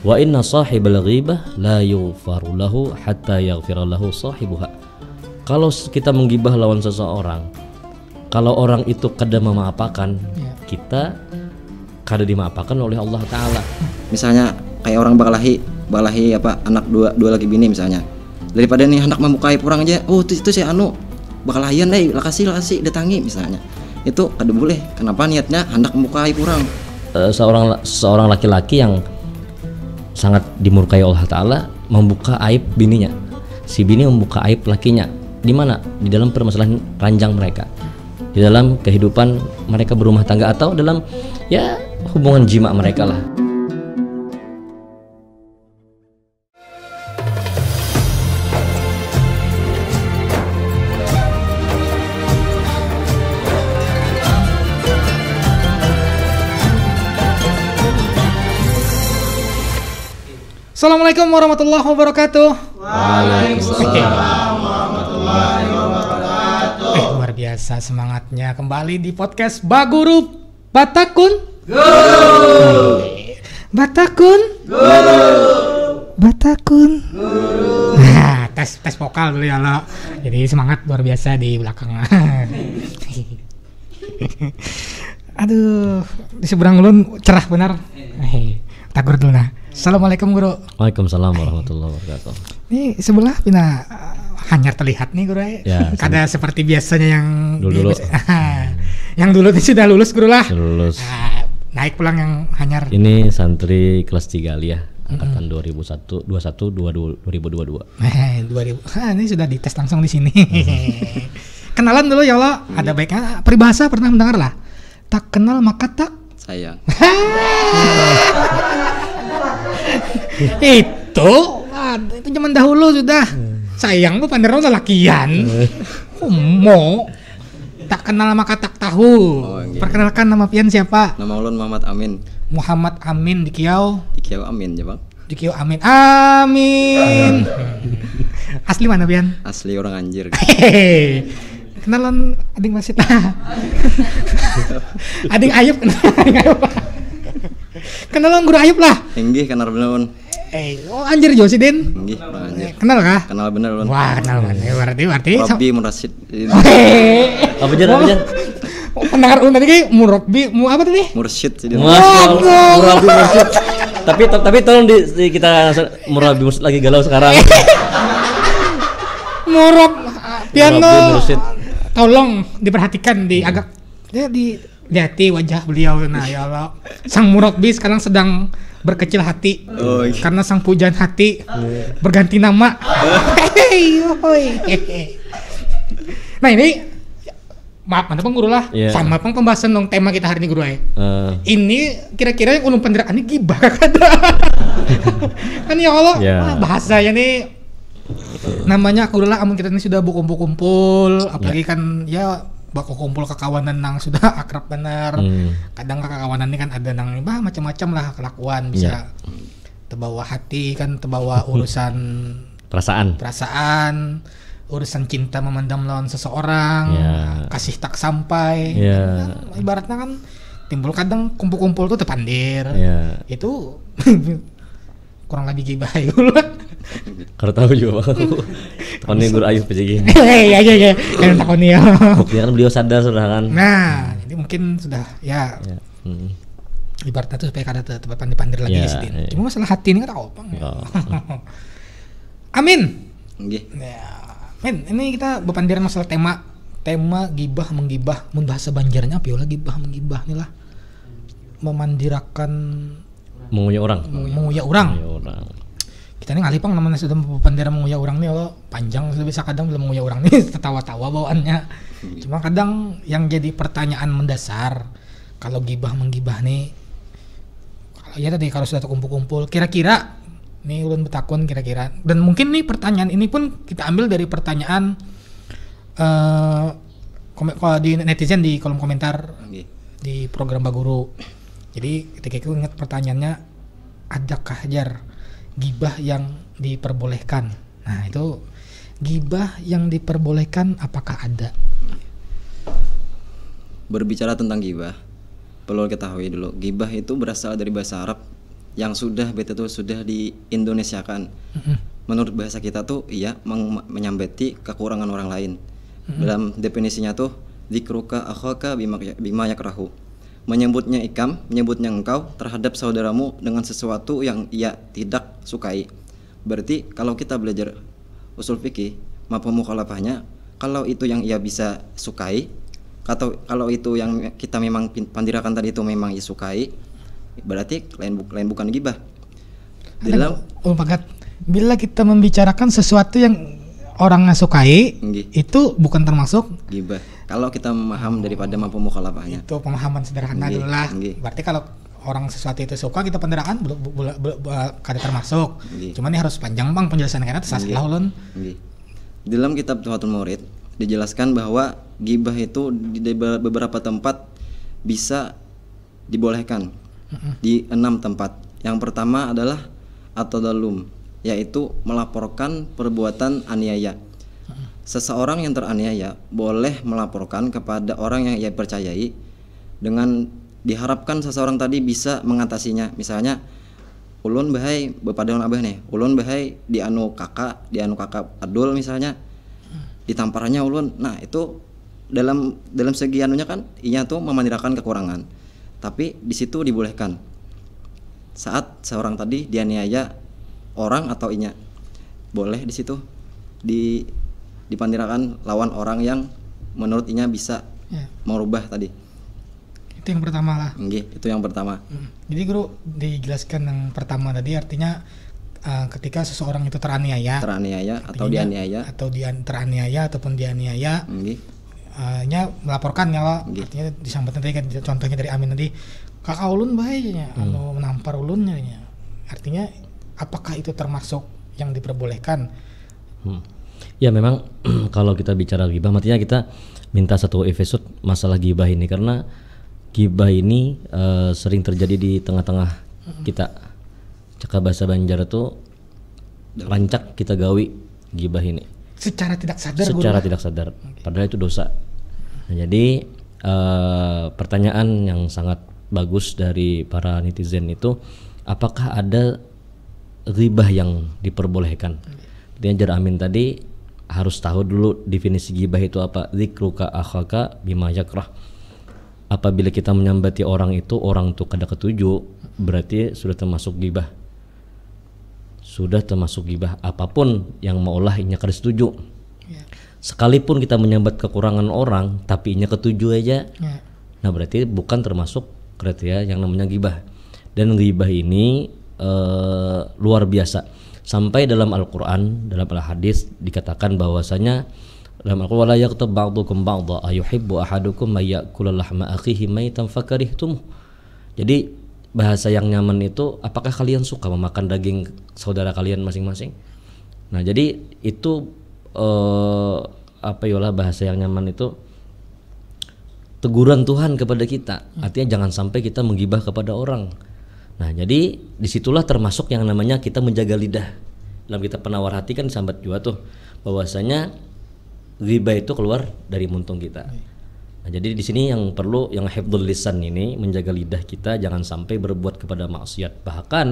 Wa inna sahibal ghibah la yughfaru lahu hatta yaghfira lahu sahibuha. Kalau kita menggibah lawan seseorang, kalau orang itu kada memaafkan, kita kada dimaafkan oleh Allah Ta'ala. Misalnya kayak orang balahi apa anak dua laki bini misalnya, daripada nih hendak memukai orang aja, oh itu si anu bakalahian lakasi datangi misalnya, itu kada boleh. Kenapa? Niatnya hendak memukai orang. Seorang laki-laki yang sangat dimurkai Allah Ta'ala membuka aib bininya, si bini membuka aib lakinya. Di mana? Di dalam permasalahan ranjang mereka, di dalam kehidupan mereka berumah tangga, atau dalam ya hubungan jima mereka lah. Assalamualaikum warahmatullahi wabarakatuh. Waalaikumsalam warahmatullahi wabarakatuh. Luar biasa semangatnya kembali di podcast Baguru Batakun Batakun. Nah, tes vokal dulu ya lo. Jadi semangat luar biasa di belakang. Aduh, di seberang ulun cerah benar. Tagur dulu nah. Assalamualaikum guru. Waalaikumsalam warahmatullahi wabarakatuh. Ini sebelah pina hanyar terlihat nih guru ya. Kada seperti biasanya yang dulu. Yang dulu sudah lulus guru lah. Lulus. Naik pulang yang hanyar. Ini santri kelas 3 Aliyah angkatan 2022. 2000. Ini sudah dites langsung di sini. Kenalan dulu ya Allah. Ada baiknya peribahasa pernah mendengar lah. Tak kenal maka tak Sayang. itu zaman dahulu sudah. Sayang lu panderan udah lakian. Mau tak kenal maka tak tahu. Perkenalkan nama pian siapa? Nama ulun Muhammad Amin. Muhammad Amin di Kiau. Di Kiau Amin ya bang. Di Kiau Amin. Amin. Asli mana pian? Asli orang Anjir. Kenalan ading masih ading Ayub kenalan guru Ayub lah. Enggih kenal bener un. Anjir Jo si Din. Enggih orang Anjir. Kenal kah? Kenal bener un. Wah kenal mana? Berarti. Murabi Murasid. Apa aja? Pendengar ulun tadi kayak Murabi apa tadi? Mursyid sih dia. Murabi Mursyid. Tapi tolong kita Murabi Mursyid lagi galau sekarang. Murab piano. Tolong diperhatikan agak dihati wajah beliau. Nah ya Allah, sang murabbi sekarang sedang berkecil hati karena sang pujaan hati berganti nama. Nah ini maaf mana guru lah, sama pembahasan dong tema kita hari ini guru ini kira-kira yang ulun penderaan ini gibah kada kan ya Allah. Bahasanya nih namanya aku lah, amun kita ini sudah berkumpul-kumpul, apalagi kan ya kumpul kekawanan nang sudah akrab benar. Kadang kekawanan ini kan ada nang macam-macam lah kelakuan, bisa terbawa hati kan, terbawa urusan perasaan, urusan cinta memendam lawan seseorang, kasih tak sampai. Ibaratnya kan timbul kadang kumpul-kumpul tuh tepandir. Itu kurang lebih gibah dulu. Kalau tahu juga takoni guru Ayub PJG. Iya. Kan takoni ya. Buktinya kan beliau sadar sudah kan. Nah, jadi mungkin sudah ibaratnya tuh supaya kada tempat pandir lagi sih. Cuma masalah hati ini kan opang. Amin. Nggih. Ya. Men, ini kita berpandiran masalah tema gibah menggibah. Mun bahasa Banjarnya apa ya lah gibah menggibah nih lah. Memandirakan menguya orang. Kita ini ngalih pang namanya sudah pandera menguya orang nih lo panjang sudah bisa kadang belum menguya orang nih tertawa-tawa bawaannya. Cuma kadang yang jadi pertanyaan mendasar kalau gibah menggibah nih, kalau ya tadi kalau sudah terkumpul-kumpul kira-kira nih ulun betakun kira-kira, dan mungkin nih pertanyaan ini pun kita ambil dari pertanyaan kalau di netizen di kolom komentar di program Baguru. Jadi ketika itu ingat pertanyaannya, adakah jar gibah yang diperbolehkan? Nah itu gibah yang diperbolehkan apakah ada? Berbicara tentang gibah, perlu ketahui dulu, gibah itu berasal dari bahasa Arab yang sudah beta tuh sudah di Indonesiakan. Menurut bahasa kita tuh iya menyambeti kekurangan orang lain. Dalam definisinya tuh dzikruka akhaka bima yakrahu. Menyebutnya menyebutnya engkau terhadap saudaramu dengan sesuatu yang ia tidak sukai. Berarti kalau kita belajar usul fikih, mafhum mukhalafahnya, kalau itu yang ia bisa sukai, atau kalau itu yang kita memang pandirakan tadi itu memang ia sukai, berarti lain bukan gibah. Dalam bila kita membicarakan sesuatu yang orang nggak sukai, itu bukan termasuk gibah. Kalau kita memaham daripada mafhum mukhalafahnya. Itu pemahaman sederhana dulu lah. Berarti kalau orang sesuatu itu suka kita penderakan kada termasuk. Cuman ini harus panjang bang penjelasan karena tersalah ulun. Dalam kitab Tuhfatul Murid dijelaskan bahwa gibah itu di beberapa tempat bisa dibolehkan. Di 6 tempat. Yang pertama adalah at-tadallum, yaitu melaporkan perbuatan aniaya. Seseorang yang teraniaya boleh melaporkan kepada orang yang ia percayai dengan diharapkan seseorang tadi bisa mengatasinya. Misalnya ulun bahai bepadon abah nih, ulun bahai di anu kakak adul misalnya, ditamparannya ulun. Nah itu dalam segi anunya kan inya tuh memandirakan kekurangan, tapi di situ dibolehkan saat seorang tadi dianiaya orang atau inya, boleh di situ dipandirakan lawan orang yang menurut inya bisa merubah tadi. Itu yang pertama lah. Itu yang pertama. Jadi guru dijelaskan yang pertama tadi artinya ketika seseorang itu teraniaya atau dianiaya ataupun dianiaya, nya melaporkan nyawa. Artinya disampaikan tadi kan contohnya dari Amin tadi, kakak ulun bahayanya anu menampar ulunnya. Artinya apakah itu termasuk yang diperbolehkan? Ya memang kalau kita bicara ghibah, artinya kita minta satu episode masalah ghibah ini karena ghibah ini sering terjadi di tengah-tengah kita. Cakap bahasa Banjar itu rancak kita gawi ghibah ini. Secara tidak sadar. Tidak sadar. Padahal itu dosa. Nah, jadi pertanyaan yang sangat bagus dari para netizen itu, apakah ada ghibah yang diperbolehkan? Artinya Jar Amin tadi harus tahu dulu definisi ghibah itu apa. Dzikruka akhaka bima yakrah. Apabila kita menyambati orang itu kada ketujuh, berarti sudah termasuk ghibah. Apapun yang maulah inya kada setuju. Sekalipun kita menyambat kekurangan orang tapi inya ketujuh aja. Nah berarti bukan termasuk kriteria yang namanya ghibah. Dan ghibah ini luar biasa. Sampai dalam Al-Quran, dalam Al-Hadis dikatakan bahwasanya dalam Al-Quran, wala yaghtab ba'dukum ba'dha ayuhibbu ahadukum may ya'kula lahma akhihi maytan fakarihtum. Jadi bahasa yang nyaman itu, apakah kalian suka memakan daging saudara kalian masing-masing? Nah jadi itu bahasa yang nyaman itu teguran Tuhan kepada kita. Artinya jangan sampai kita menggibah kepada orang. Nah jadi disitulah termasuk yang namanya kita menjaga lidah. Dalam kitab Penawar Hati kan sambat juga tuh bahwasanya ghibah itu keluar dari muntung kita. Nah jadi di sini yang perlu yang hifdzul lisan ini, menjaga lidah kita jangan sampai berbuat kepada maksiat. Bahkan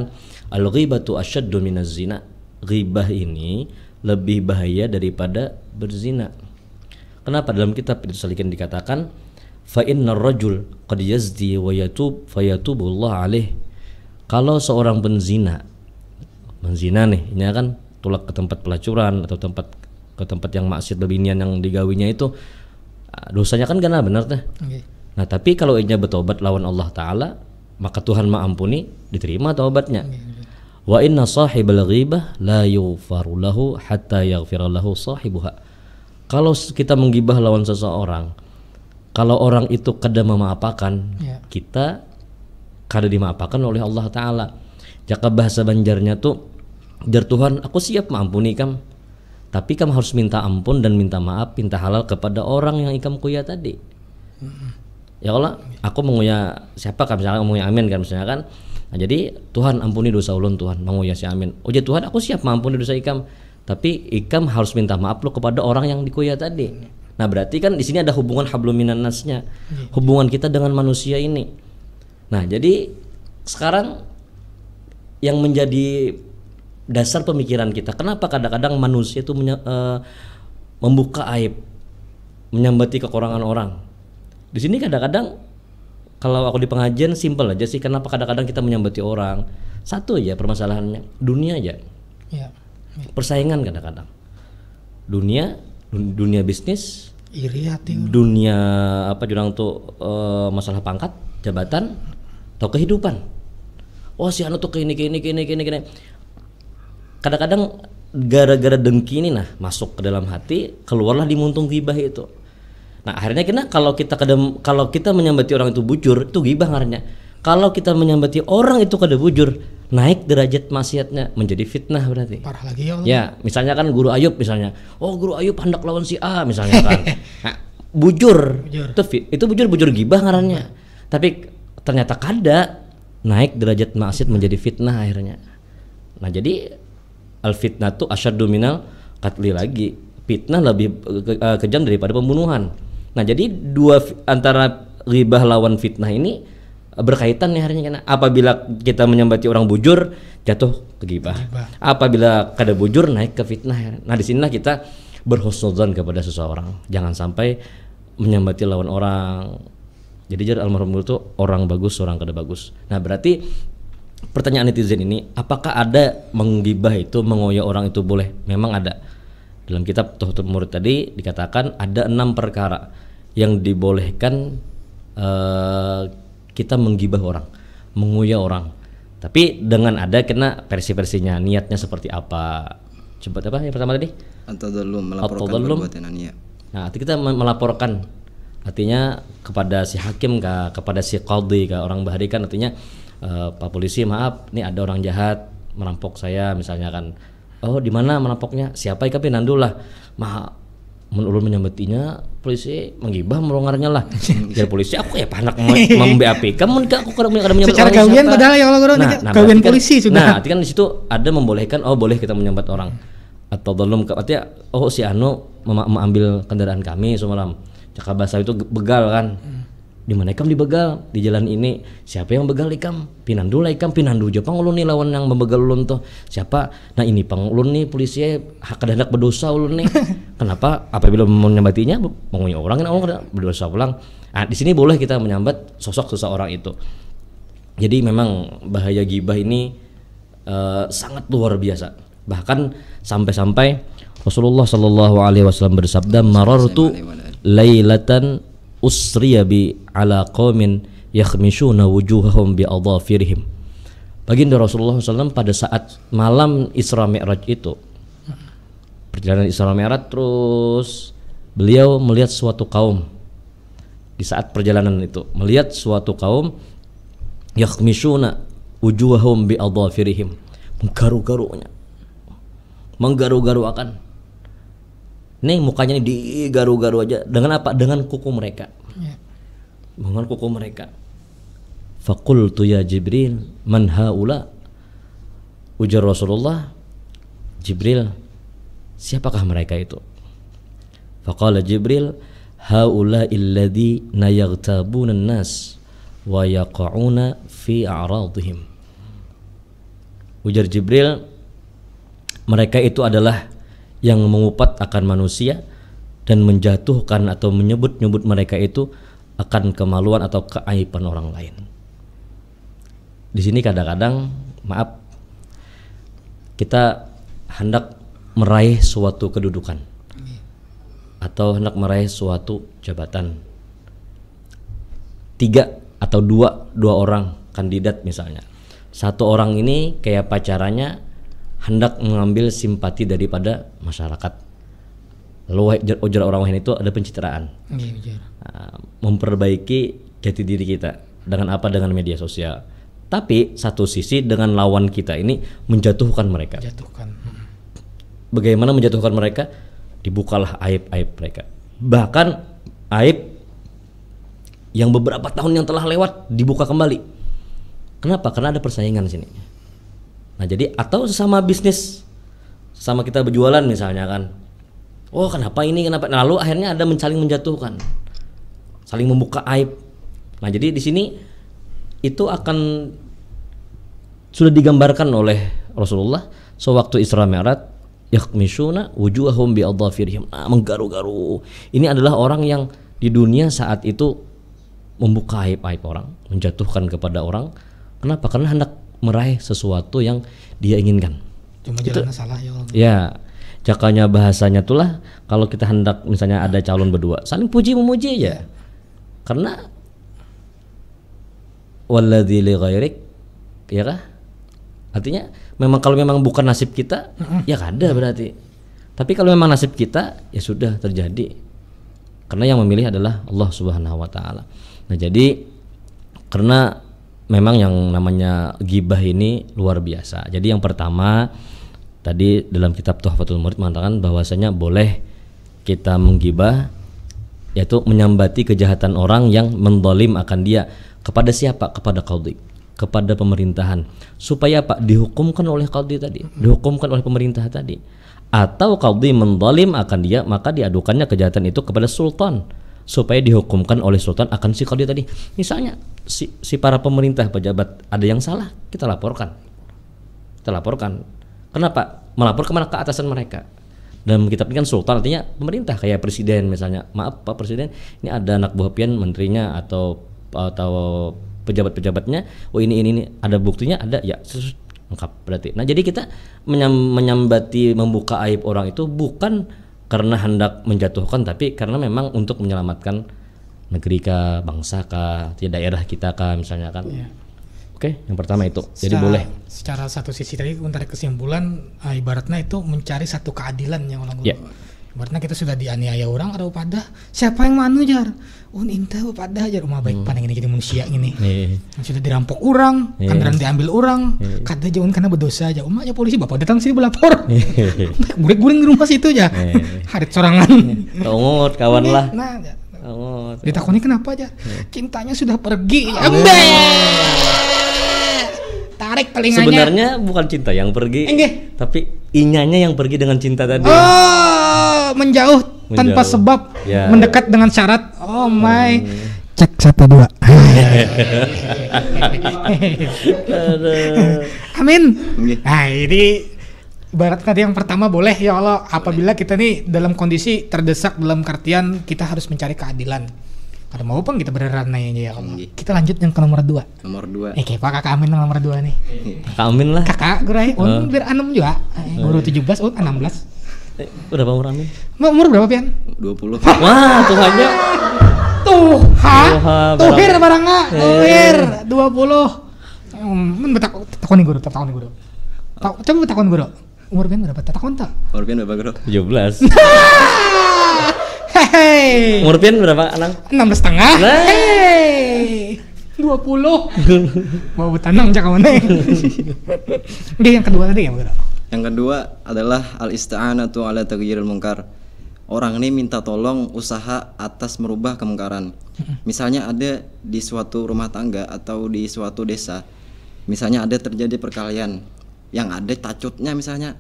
al-ghibatu asyaddu minaz zina. Ghibah ini lebih bahaya daripada berzina. Kenapa? Dalam kitab itu salikan dikatakan fa innar rajul qad yazdi wa yatub fayatubullah alaih. Kalau seorang menzina nih, ini kan tulak ke tempat pelacuran atau ke tempat yang maksiat bebinian yang digawinya itu, dosanya kan gana benar teh. Nah tapi kalau inya bertobat lawan Allah Ta'ala, maka Tuhan mengampuni, diterima taubatnya. Wa inna sahibal ghibah la yughfaru lahu hatta yaghfira lahu sahibuha. Kalau kita menggibah lawan seseorang, kalau orang itu kada memaafkan, kita kada dimaafkan oleh Allah Ta'ala. Jaka bahasa Banjarnya tuh, jar Tuhan aku siap mengampuni kam, tapi kam harus minta ampun dan minta maaf, minta halal kepada orang yang ikam kuya tadi. Ya Allah, aku menguya siapa kan, misalnya menguya Amin kan misalnya kan. Nah, jadi Tuhan ampuni dosa ulun Tuhan, menguya si Amin. Oh ya Tuhan aku siap mengampuni dosa ikam, tapi ikam harus minta maaf lo kepada orang yang dikuya tadi. Nah berarti kan di sini ada hubungan hablum minan nasnya, hubungan kita dengan manusia ini. Nah jadi sekarang yang menjadi dasar pemikiran kita. Kenapa kadang-kadang manusia itu membuka aib, menyambati kekurangan orang. Di sini kadang-kadang kalau aku di pengajian simpel aja sih, kenapa kadang-kadang kita menyambati orang. Satu aja permasalahannya, dunia aja. Ya. Persaingan kadang-kadang. Dunia bisnis, iri hati. dunia apa jurang tuh masalah pangkat, jabatan, atau kehidupan. Oh si anu tuh gini. Kadang-kadang gara-gara dengki ini masuk ke dalam hati, keluarlah dimuntung ghibah itu. Nah akhirnya kalau kita menyambati orang itu bujur, itu ghibah ngarannya. Kalau kita menyambati orang itu kada bujur, naik derajat maksiatnya menjadi fitnah berarti. Parah lagi ya Allah. Ya, misalnya kan Guru Ayub misalnya. Oh, Guru Ayub hendak lawan si A misalnya kan. Nah, bujur. Itu bujur ghibah ngarannya. Tapi ternyata kada naik derajat maksiat menjadi fitnah akhirnya. Nah, jadi al-fitnah tuh asyaddu minal qatli lagi. Fitnah lebih kejam daripada pembunuhan. Nah, jadi antara ghibah lawan fitnah ini berkaitan nih harinya karena apabila kita menyambati orang bujur jatuh ke ghibah. Apabila kada bujur naik ke fitnah. Nah, di sinilah kita berhusnudzon kepada seseorang. Jangan sampai menyambati lawan orang. Jadi almarhum itu orang bagus, orang kada bagus. Nah, berarti pertanyaan netizen ini, apakah ada menggibah itu, mengoyak orang itu boleh? Memang ada. Dalam kitab Tuhfatul Murid tadi dikatakan ada 6 perkara yang dibolehkan kita menggibah orang, menguya orang. Tapi dengan ada kena versi-versinya, niatnya seperti apa? Coba apa yang pertama tadi? At-tadallum, melaporkan perbuatan niat. Nah, kita melaporkan artinya kepada si hakim kepada si qadhi orang bahari kan artinya Pak polisi maaf, nih ada orang jahat merampok saya misalnya kan. Oh, di mana merampoknya? Siapa ikan pinandulah. Ulun menyambatinya polisi menggibah melongarnya lah. Jadi polisi aku ya panak memBAP kamu aku kada menyambat secara gawian padahal ya Allah guru gawian polisi sudah. Nah, arti kan di situ ada membolehkan boleh kita menyambat orang. Atau belum artinya si anu mengambil kendaraan kami semalam. Cakap bahasa itu begal kan. Di mana ikam dibegal di jalan ini, siapa yang begal ikam? Pinandu lah ikam, pinandu aja pang ulun nih lawan yang membegal ulun tuh siapa? Nah ini pang ulun nih polisi hak hendak berdosa ulun nih. Kenapa? Apabila menyambatinya mengunyah orang berdosa pulang. Nah, di sini boleh kita menyambat sosok seseorang itu. Jadi memang bahaya ghibah ini sangat luar biasa. Bahkan sampai-sampai Rasulullah Shallallahu Alaihi Wasallam bersabda, marartu lailatan usriya bi ala qaumin yakhmishuna wujuhahum bi adhafirihim. Baginda Rasulullah SAW pada saat malam Isra Mi'raj itu, perjalanan Isra Mi'raj, terus beliau melihat suatu kaum. Di saat perjalanan itu melihat suatu kaum yakhmishuna wujuhahum bi adhafirihim, menggaru-garu akan. Nih mukanya ini digaru-garu aja dengan apa? Dengan kuku mereka. Dengan kuku mereka. Faqultu ya Jibril, man haula? Ujar Rasulullah, Jibril, siapakah mereka itu? Faqala Jibril, haula alladhina yaghtabuna an-nas wa yaqa'una fi a'radihim. Ujar Jibril, mereka itu adalah yang mengupat akan manusia dan menjatuhkan atau menyebut-nyebut mereka itu akan kemaluan atau keaiban orang lain. Di sini kadang-kadang maaf kita hendak meraih suatu kedudukan atau hendak meraih suatu jabatan. 3 atau 2 orang kandidat misalnya. Satu orang ini kayak pacarannya hendak mengambil simpati daripada masyarakat. Lalu ujar orang lain itu ada pencitraan. Memperbaiki jati diri kita dengan apa? Dengan media sosial. Tapi satu sisi dengan lawan kita ini menjatuhkan mereka. Bagaimana menjatuhkan mereka? Dibukalah aib-aib mereka. Bahkan aib yang beberapa tahun yang telah lewat dibuka kembali. Kenapa? Karena ada persaingan di sini. Nah jadi atau sesama bisnis, sama kita berjualan misalnya kan, oh kenapa ini kenapa, nah, lalu akhirnya ada saling menjatuhkan, saling membuka aib. Nah jadi di sini itu akan sudah digambarkan oleh Rasulullah sewaktu Isra Mi'raj, yakhmishuna wujuhahum bi'adhafirihim. Menggaru-garu. Ini adalah orang yang di dunia saat itu membuka aib-aib orang, menjatuhkan kepada orang. Kenapa? Karena hendak meraih sesuatu yang dia inginkan. Cuma jalan salah ya Allah. Ya, jakanya bahasanya itulah kalau kita hendak misalnya ada calon berdua, saling puji memuji aja. Karena walladzi li ghairik, ya kah? Artinya memang kalau memang bukan nasib kita, ya kada berarti. Tapi kalau memang nasib kita, ya sudah terjadi. Karena yang memilih adalah Allah Subhanahu wa taala. Nah, jadi karena memang yang namanya ghibah ini luar biasa. Jadi yang pertama tadi dalam kitab Tuhfatul Murid mengatakan bahwasanya boleh kita menggibah, yaitu menyambati kejahatan orang yang menzalim akan dia. Kepada siapa? Kepada qadhi, kepada pemerintahan, supaya Pak dihukumkan oleh qadhi tadi, dihukumkan oleh pemerintah tadi. Atau qadhi menzalim akan dia, maka diadukannya kejahatan itu kepada sultan, supaya dihukumkan oleh sultan akan si qadhi tadi. Misalnya si para pemerintah pejabat ada yang salah, kita laporkan. Kenapa? Melapor kemana? Ke atasan mereka. Dalam kitab ini kan sultan artinya pemerintah, kayak presiden misalnya. Maaf Pak Presiden, ini ada anak buah pian menterinya atau pejabat-pejabatnya. Oh ini ada buktinya, ada ya lengkap berarti. Nah jadi kita menyambati, membuka aib orang itu bukan karena hendak menjatuhkan, tapi karena memang untuk menyelamatkan negeri kah, bangsa kah, daerah kita kah misalnya kan. Yeah. Oke, yang pertama itu. Jadi boleh. Secara satu sisi tadi menarik kesimpulan, ibaratnya itu mencari satu keadilan yang orang. Yeah. Ibaratnya kita sudah dianiaya orang ada pada siapa yang manu jar? Inta pada jar rumah baik pandang ini jadi manusia ini. Sudah dirampok orang, kendaraan diambil orang, kada jauh karena berdosa aja. Ya polisi bapak datang sini berlapor. Guring-guring di rumah situ aja. Harit sorangan. Tongot kawan lah. Nah, ditakoni kenapa aja? Cintanya sudah pergi. Tarik telinganya. Sebenarnya bukan cinta yang pergi, tapi inyanya yang pergi dengan cinta tadi. Menjauh tanpa sebab, ya. Mendekat dengan syarat. Oh my. Cek 1 2. Amin. Nah ini ibarat tadi yang pertama boleh ya Allah, apabila kita nih dalam kondisi terdesak dalam artian kita harus mencari keadilan. Ada mau pun kita beneran nanya ya Allah. Kita lanjut yang ke nomor 2. Nomor 2. Kayak Pak Kakak Amin nomor 2 nih. Kakak Amin lah. Kakak gerai biar 6 juga. Baru 17, 16. Udah Umur Amin? Umur berapa Pian? 20. Wah, Tuhannya. Tuhir barang enggak? Tuhir 20. Men takon nih guru. Coba takon guru. Umur Pian berapa? Takon tak? Umur Pian berapa guru? 17. Hei. Umur Pian berapa, Anang? 16,5. Hei. 20. Mau tanang cak mana? Oke, yang kedua tadi ya, Bro. Yang kedua adalah al-isti'anatu ala taghyiril munkar. Orang ini minta tolong usaha atas merubah kemungkaran. Misalnya ada di suatu rumah tangga atau di suatu desa, misalnya ada terjadi perkelahian yang ada tacutnya misalnya.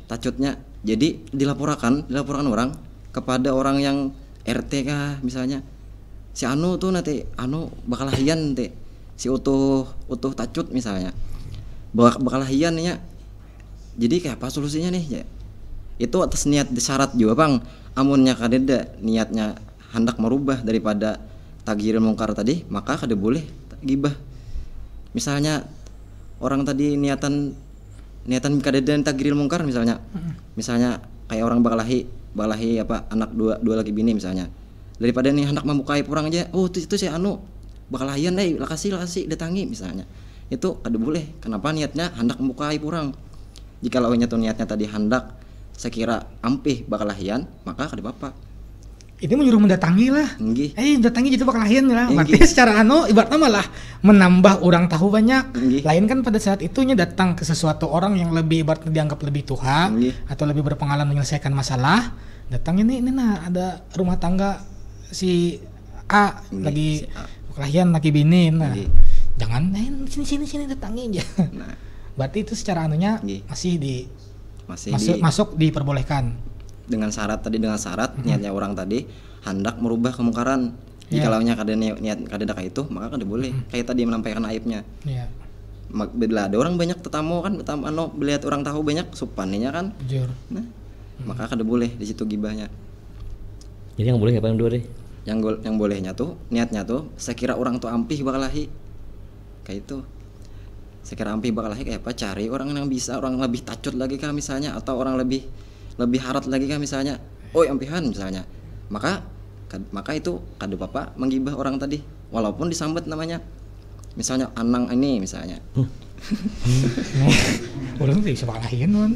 Tacutnya. Jadi dilaporkan orang kepada orang yang RT kah misalnya. Si anu tuh nanti bakal lahian nanti. Si utuh tacut misalnya. Bakal lahian ya. Jadi kayak apa solusinya nih ya? Itu atas niat syarat juga Bang. Amunnya kadeda niatnya hendak merubah daripada taghyirul munkar tadi, maka kada boleh gibah. Misalnya orang tadi niatan kadeda taghyirul munkar misalnya. Misalnya kayak orang bakalahi anak dua laki bini misalnya. Daripada nih hendak membuka aib orang aja. Oh itu si bakalahian lakasi datangi misalnya. Itu kada boleh. Kenapa niatnya hendak membuka aib orang? Jika lawannya tuh niatnya tadi hendak sekira ampih bakal lahian, maka kada apa-apa. Itu menyuruh mendatangi lah. Datangi gitu bakal lahian lah. Berarti secara ibaratnya malah menambah orang tahu banyak. Lain kan pada saat itunya datang ke sesuatu orang yang lebih ibaratnya dianggap lebih tua atau lebih berpengalaman menyelesaikan masalah. Datangnya nih ada rumah tangga si A lagi lahian lagi bini. Nah, jangan sini datangi aja. Nah. Berarti itu secara anunya masuk diperbolehkan dengan syarat niatnya orang tadi hendak merubah kemungkaran. Jika lawannya kada niat kada kayak itu, maka kada boleh kayak tadi menampaikan aibnya. Bila ada orang banyak tetamu kan, melihat orang tahu banyak supaninya kan. Jujur. Nah, maka kada boleh di situ gibahnya. Jadi yang boleh apa yang dua deh? Yang bolehnya tuh niatnya tuh saya kira orang tuh ampih bakalahi. Kayak itu. Saya kira ampih bakalahi kayak apa? Cari orang yang bisa, orang lebih tacut lagi kah misalnya, atau orang lebih harat lagi kah misalnya. Oh, ampihan misalnya. Maka itu kada apa menggibah orang tadi walaupun disambet namanya. Misalnya Anang ini misalnya. Orang tuh bisa bakalahin non.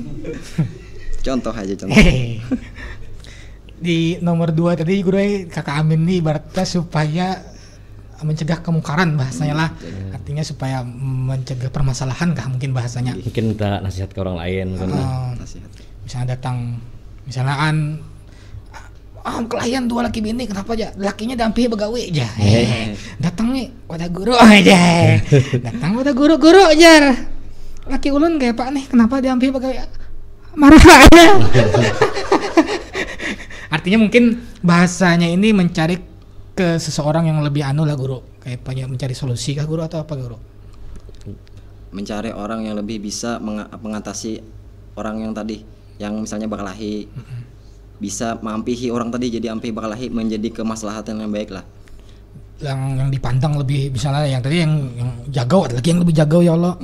Contoh aja contoh. Di nomor 2 tadi guru kakak Amin nih ibaratnya supaya mencegah kemungkaran bahasanya lah. Artinya supaya mencegah permasalahan kah mungkin bahasanya. Mungkin kita nasihat ke orang lain kan. Nasihat. Misalnya datang misalnya klien 2 laki bini kenapa aja lakinya dampih begawe aja. Datang nih pada guru aja. Datang pada guru aja. Laki ulun kayak Pak nih kenapa dampih begawe? Marah aja. Artinya mungkin bahasanya ini mencari ke seseorang yang lebih lah guru. Kayak banyak mencari solusi kah guru atau apa guru? Mencari orang yang lebih bisa mengatasi orang yang tadi yang misalnya bakalahi. Bisa mampihi orang tadi jadi ampih bakalahi menjadi kemaslahatan yang baik lah. Yang dipandang lebih misalnya yang tadi yang jagau ada lagi yang lebih jagau ya Allah.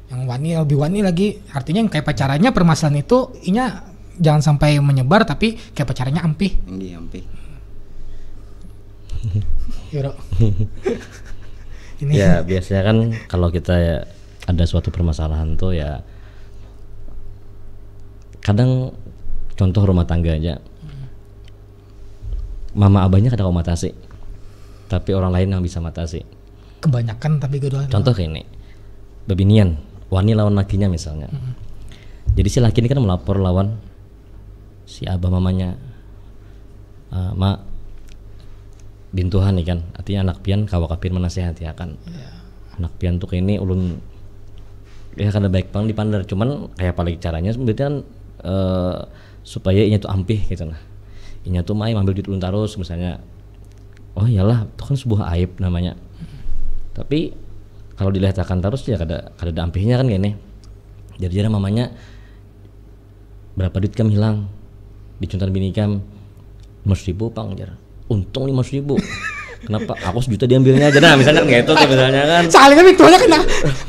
Yang lebih wani lagi. Artinya yang kayak pacarannya permasalahan itu inya jangan sampai menyebar tapi kayak pacarannya ampih. Ampih. Yoro. Ini. Ya biasanya kan kalau kita ada suatu permasalahan tuh ya kadang contoh rumah tangga aja, mama abahnya kadang mau matasi, tapi orang lain yang bisa matasi. Kebanyakan tapi kedua. Contoh kayak ini, babinian, wani lawan lakinya misalnya. Jadi si laki ini kan melapor lawan si abah mamanya, mak bintuhan nih kan, artinya anak pian kawakapin menasehati akan. Anak pian tuh kayak ini ulun ya kada baik bang dipandar, cuman kayak paling caranya sebenarnya kan supaya inya tuh ampih gitu nah. Inya tuh mai ambil duit ulun terus misalnya. Oh iyalah, itu kan sebuah aib namanya. Tapi kalau dilihatkan terus ya kada ampihnya kan gini. Jadi mamanya berapa duit kam hilang? Dicuntan bini kam 500.000 pang jar. Untung 500.000. Kenapa? Aku 1 juta diambilnya aja nah misalnya gitu tuh misalnya kan. Soalnya mikronya kena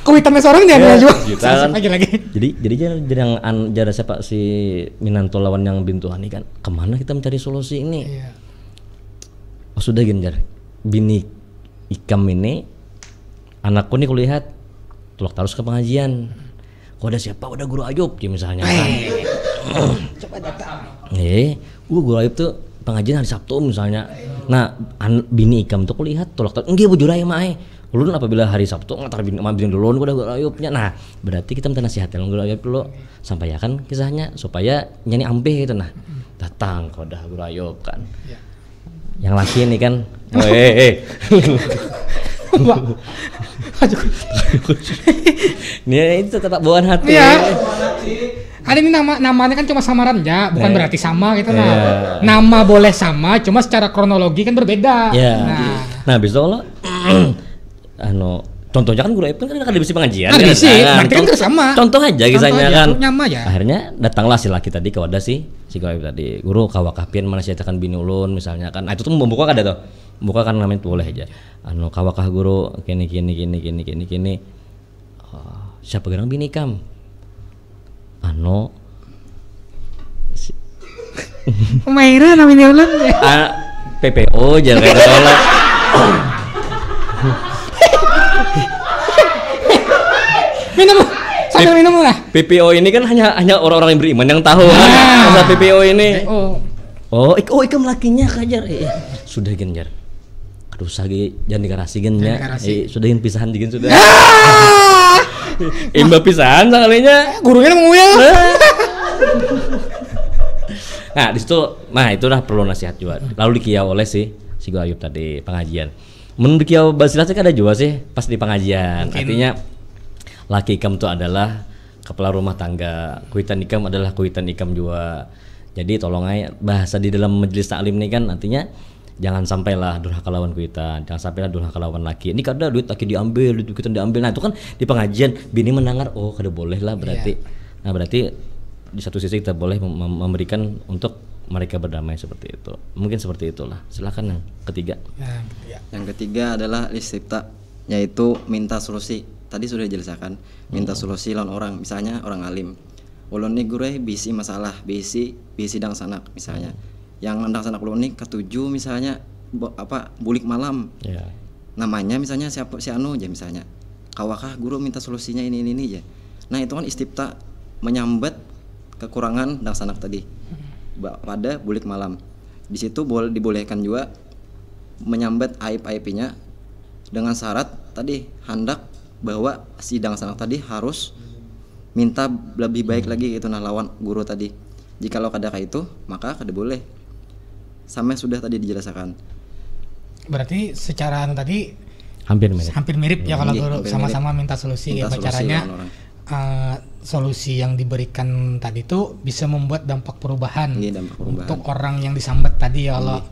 kuitannya seorang diambil juga. Kan. Lagi. Jadi yang jara siapa si Minanto lawan yang bintuhan ini kan. Kemana kita mencari solusi ini? Iya. Oh sudah genjar. Bini Ikam ini anakku nih kulihat tulak terus ke pengajian. Kok ada siapa? Udah Guru Ayub ya misalnya kan. Coba datang. Guru Ayub tuh pengajian hari Sabtu misalnya. Nah, bini Ikam tuh kulihat tolak enggak bujurai mae. Ulun apabila hari Sabtu ngatar bini dulu udah Guru Ayubnya. Nah, berarti kita minta nasihat dengan Guru Ayub dulu. Sampaikan kisahnya supaya nyanyi ampih gitu nah. Datang kok udah Guru Ayub kan. Ya. Yang laki ini kan, Nih itu tetap bawaan hati. Ya. Ada ini namanya kan cuma samaran ya, bukan berarti sama gitu nah. Nama boleh sama, cuma secara kronologi kan berbeda. Nah, bisa kalau contohnya kan Guru Ayub kan ada di pengajian. Ada sih, berarti kan sama. Contoh aja kisahnya kan. Nyama ya. Akhirnya datanglah si laki tadi ke wadah si Guru Ayub tadi. Guru kawakapin menasihatkan bini ulun misalnya kan. Nah, itu tuh membuka kada tuh. Membuka kan namanya boleh aja. Kawakah guru gini. Siapa gerang bini kam? Maira namanya ulun ya. PPO jangan kayak tolak. Minum lah. PPO ini kan hanya orang-orang yang beriman yang tahu kan masa PPO ini. Ikam lakinya kajar. Sudah genjar. Aduh sagi jangan digarasi gen nya. Sudah pisahan digin sudah. Imba pisahan sekalinya. Gurunya mau ya. Nah, di situ itulah perlu nasihat juga. Lalu dikiau oleh si Guru Ayub tadi pengajian. Menurut dikiau basilah sih ada juga sih pas di pengajian. Mungkin. Artinya laki Ikam itu adalah kepala rumah tangga, kuitan Ikam adalah kuitan Ikam juga. Jadi tolong aja bahasa di dalam majelis taklim ini kan artinya jangan sampailah durhaka lawan kita, jangan sampailah durhaka lawan laki. Ini kada duit laki diambil, duit kita diambil. Nah itu kan di pengajian bini mendengar, oh kada boleh lah berarti. Nah berarti di satu sisi kita boleh memberikan untuk mereka berdamai seperti itu. Mungkin seperti itulah. Silakan yang ketiga. Yang ketiga adalah istifta, yaitu minta solusi. Tadi sudah dijelaskan, minta solusi lawan orang. Misalnya orang alim, ulun nih guru bisi masalah, bisi dang sanak misalnya. Yang andang sanak ulun nih ketujuh misalnya bulik malam. Namanya misalnya siapa si anu aja misalnya. Kawakah guru minta solusinya ini aja. Nah itu kan istifta, menyambat kekurangan dang sanak tadi pada bulik malam. Di situ dibolehkan juga menyambat aib-aibnya dengan syarat tadi hendak bahwa si dang sanak tadi harus minta lebih baik lagi gitu nah lawan guru tadi. Jikalau kada kayak itu maka kada boleh. Sama sudah tadi dijelaskan. Berarti secara tadi hampir mirip ya kalau guru sama-sama minta solusi. Caranya solusi yang diberikan tadi itu bisa membuat dampak perubahan, untuk orang yang disambat tadi ya Allah.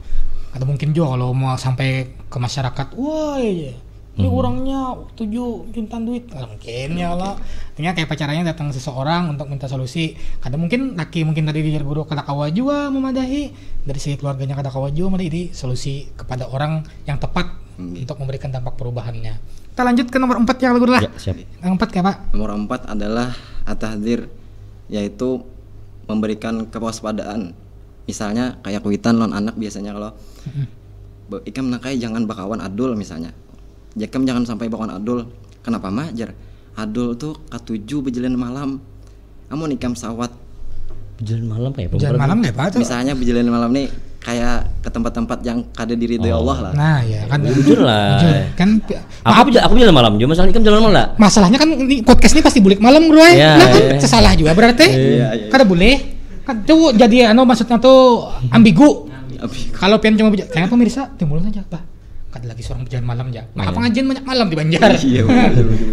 Atau mungkin juga kalau mau sampai ke masyarakat, woi ini orangnya 7 juta duit, mungkin ya Allah. Artinya kayak pacaranya datang seseorang untuk minta solusi. Kadang mungkin laki mungkin tadi dijar guru kada kawa juga memadahi, dari segi keluarganya kada kawa juga memadahi solusi kepada orang yang tepat untuk memberikan dampak perubahannya. Kita lanjut ke nomor 4 ya guru lah. Ya, siap. Yang 4 kayak Pak? Nomor 4 adalah at-tahdzir, yaitu memberikan kewaspadaan. Misalnya kayak kuitan lawan anak biasanya kalau ikam nakai jangan bakawan adul misalnya. Jakam jangan sampai bakawan adul. Kenapa mah jar? Adul tuh ketujuh berjalan malam. Amun ikam sawat berjalan malam kayak berjalan malam nggak Pak? Misalnya berjalan malam nih kayak ke tempat-tempat yang kada diridhoi Allah lah. Nah ya kan jujur lah. Kan aku jalan malam juga, masalahnya kan jalan malam lah. Masalahnya kan ini podcast ini pasti bulik malam bro. Nah kan salah juga berarti. Kada boleh. Kan tuh jadi maksudnya tuh ambigu. Kalau pengen cuma kayak pemirsa timbul aja Pak. Kada lagi seorang berjalan malam aja. Nah, pengajian banyak malam di Banjar.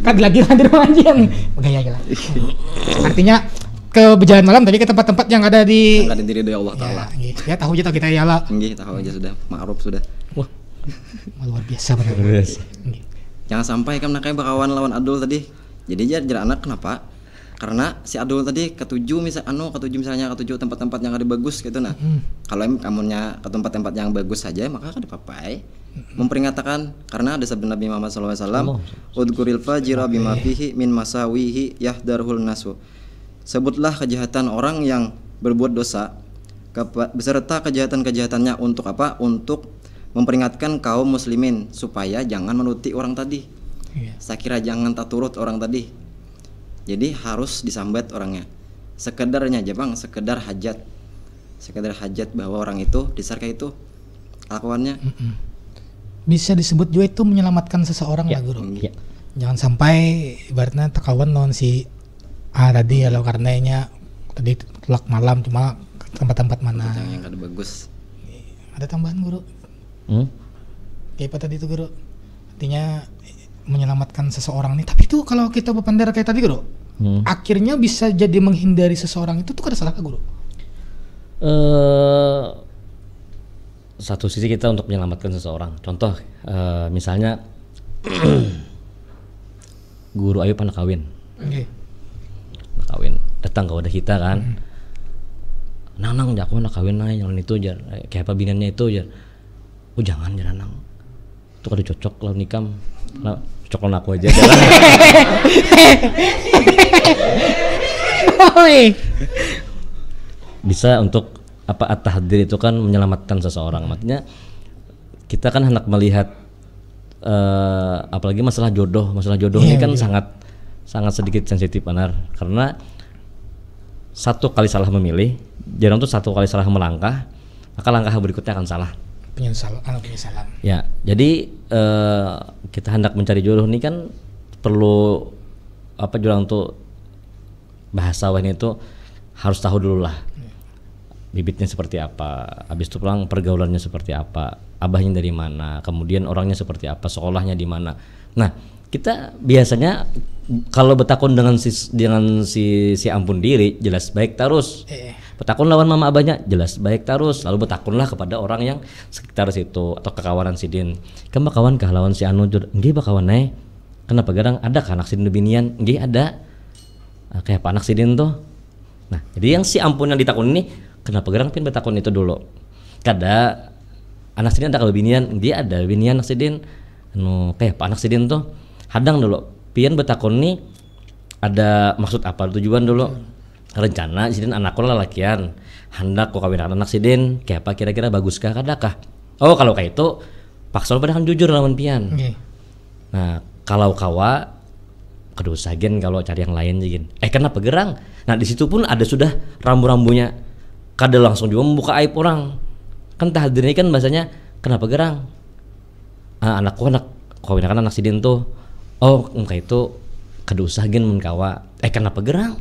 Kada lagi hadir pengajian. Begaya aja lah. Artinya ke berjalan malam tapi ke tempat-tempat yang ada di diri dari Allah Taala. Ya tahu aja kita ya Allah. Nggih, tahu aja sudah, ma'ruf sudah. Wah. Luar biasa benar. Jangan sampai kan nakai bakawan lawan adul tadi. Jadi jar anak kenapa? Karena si adul tadi ketujuh misalnya ketujuh tempat-tempat yang ada bagus gitu nah. Kalau kamunya ke tempat-tempat yang bagus saja maka kada apa-apa. Memperingatkan karena ada sabda Nabi Muhammad SAW, udhkuril fajira bima fihi min masawihi yahdarhul nasu. Sebutlah kejahatan orang yang berbuat dosa beserta kejahatan-kejahatannya untuk apa? Untuk memperingatkan kaum muslimin supaya jangan menuruti orang tadi. Saya kira jangan tak turut orang tadi. Jadi harus disambat orangnya. Sekedarnya aja bang, sekedar hajat bahwa orang itu disarka itu kelakuannya. Bisa disebut juga itu menyelamatkan seseorang lah guru. Jangan sampai ibaratnya tekawan non si tadi kalau karenanya tadi tulak malam cuma tempat-tempat mana yang kada bagus. Ada tambahan guru? Kayak apa tadi itu guru? Artinya menyelamatkan seseorang nih. Tapi itu kalau kita berpandang kayak tadi guru, akhirnya bisa jadi menghindari seseorang itu tuh kada salah kah guru? Satu sisi kita untuk menyelamatkan seseorang. Contoh misalnya guru Ayub anak kawin. Kawin datang ke wadah kita kan. Nang jago anak kawin nang itu aja. Kayak apa binannya itu aja. Oh jangan nang. Itu kada cocok lawan nikam. Nah, cocok lawan aku aja. Bisa untuk apa at-tahdzir itu kan menyelamatkan seseorang. Maksudnya kita kan hendak melihat apalagi masalah jodoh ini kan sangat sedikit sensitif benar, karena satu kali salah memilih, jarang tuh satu kali salah melangkah, maka langkah berikutnya akan salah. Penyesalan. Ya, jadi kita hendak mencari jodoh ini kan perlu apa jurang tuh bahasa ini itu harus tahu dulu lah. Bibitnya seperti apa, habis itu pulang pergaulannya seperti apa, abahnya dari mana, kemudian orangnya seperti apa, sekolahnya di mana. Nah, kita biasanya kalau betakun dengan si ampun diri jelas baik terus. Betakun lawan mama abahnya jelas baik terus. Lalu betakunlah kepada orang yang sekitar situ atau kekawanan sidin. Kan bakawan kah lawan si anu nggih bakawan kenapa garang ada ka anak sidin binian nggih ada. Kayak apa anak sidin tuh. Nah, jadi yang si ampun yang ditakun ini kenapa garang pin betakun itu dulu. Kada anak sidin ada kalau binian dia ada binian anak sidin anu kayak apa anak sidin tuh hadang dulu pian betakun nih ada maksud apa tujuan dulu rencana sidin anakku lalakian hendak kok kawin anak sidin kayak apa kira-kira baguskah kadakah oh kalau kayak itu paksa pada kan jujur lawan pian nah kalau kawa kedosa gen kalau cari yang lain gen kenapa gerang nah di situ pun ada sudah rambu-rambunya kada langsung juga membuka aib orang kan tahdir ini kan bahasanya kenapa gerang anakku anak kawin anak sidin tuh oh muka itu kedosa gen mun kawa kenapa gerang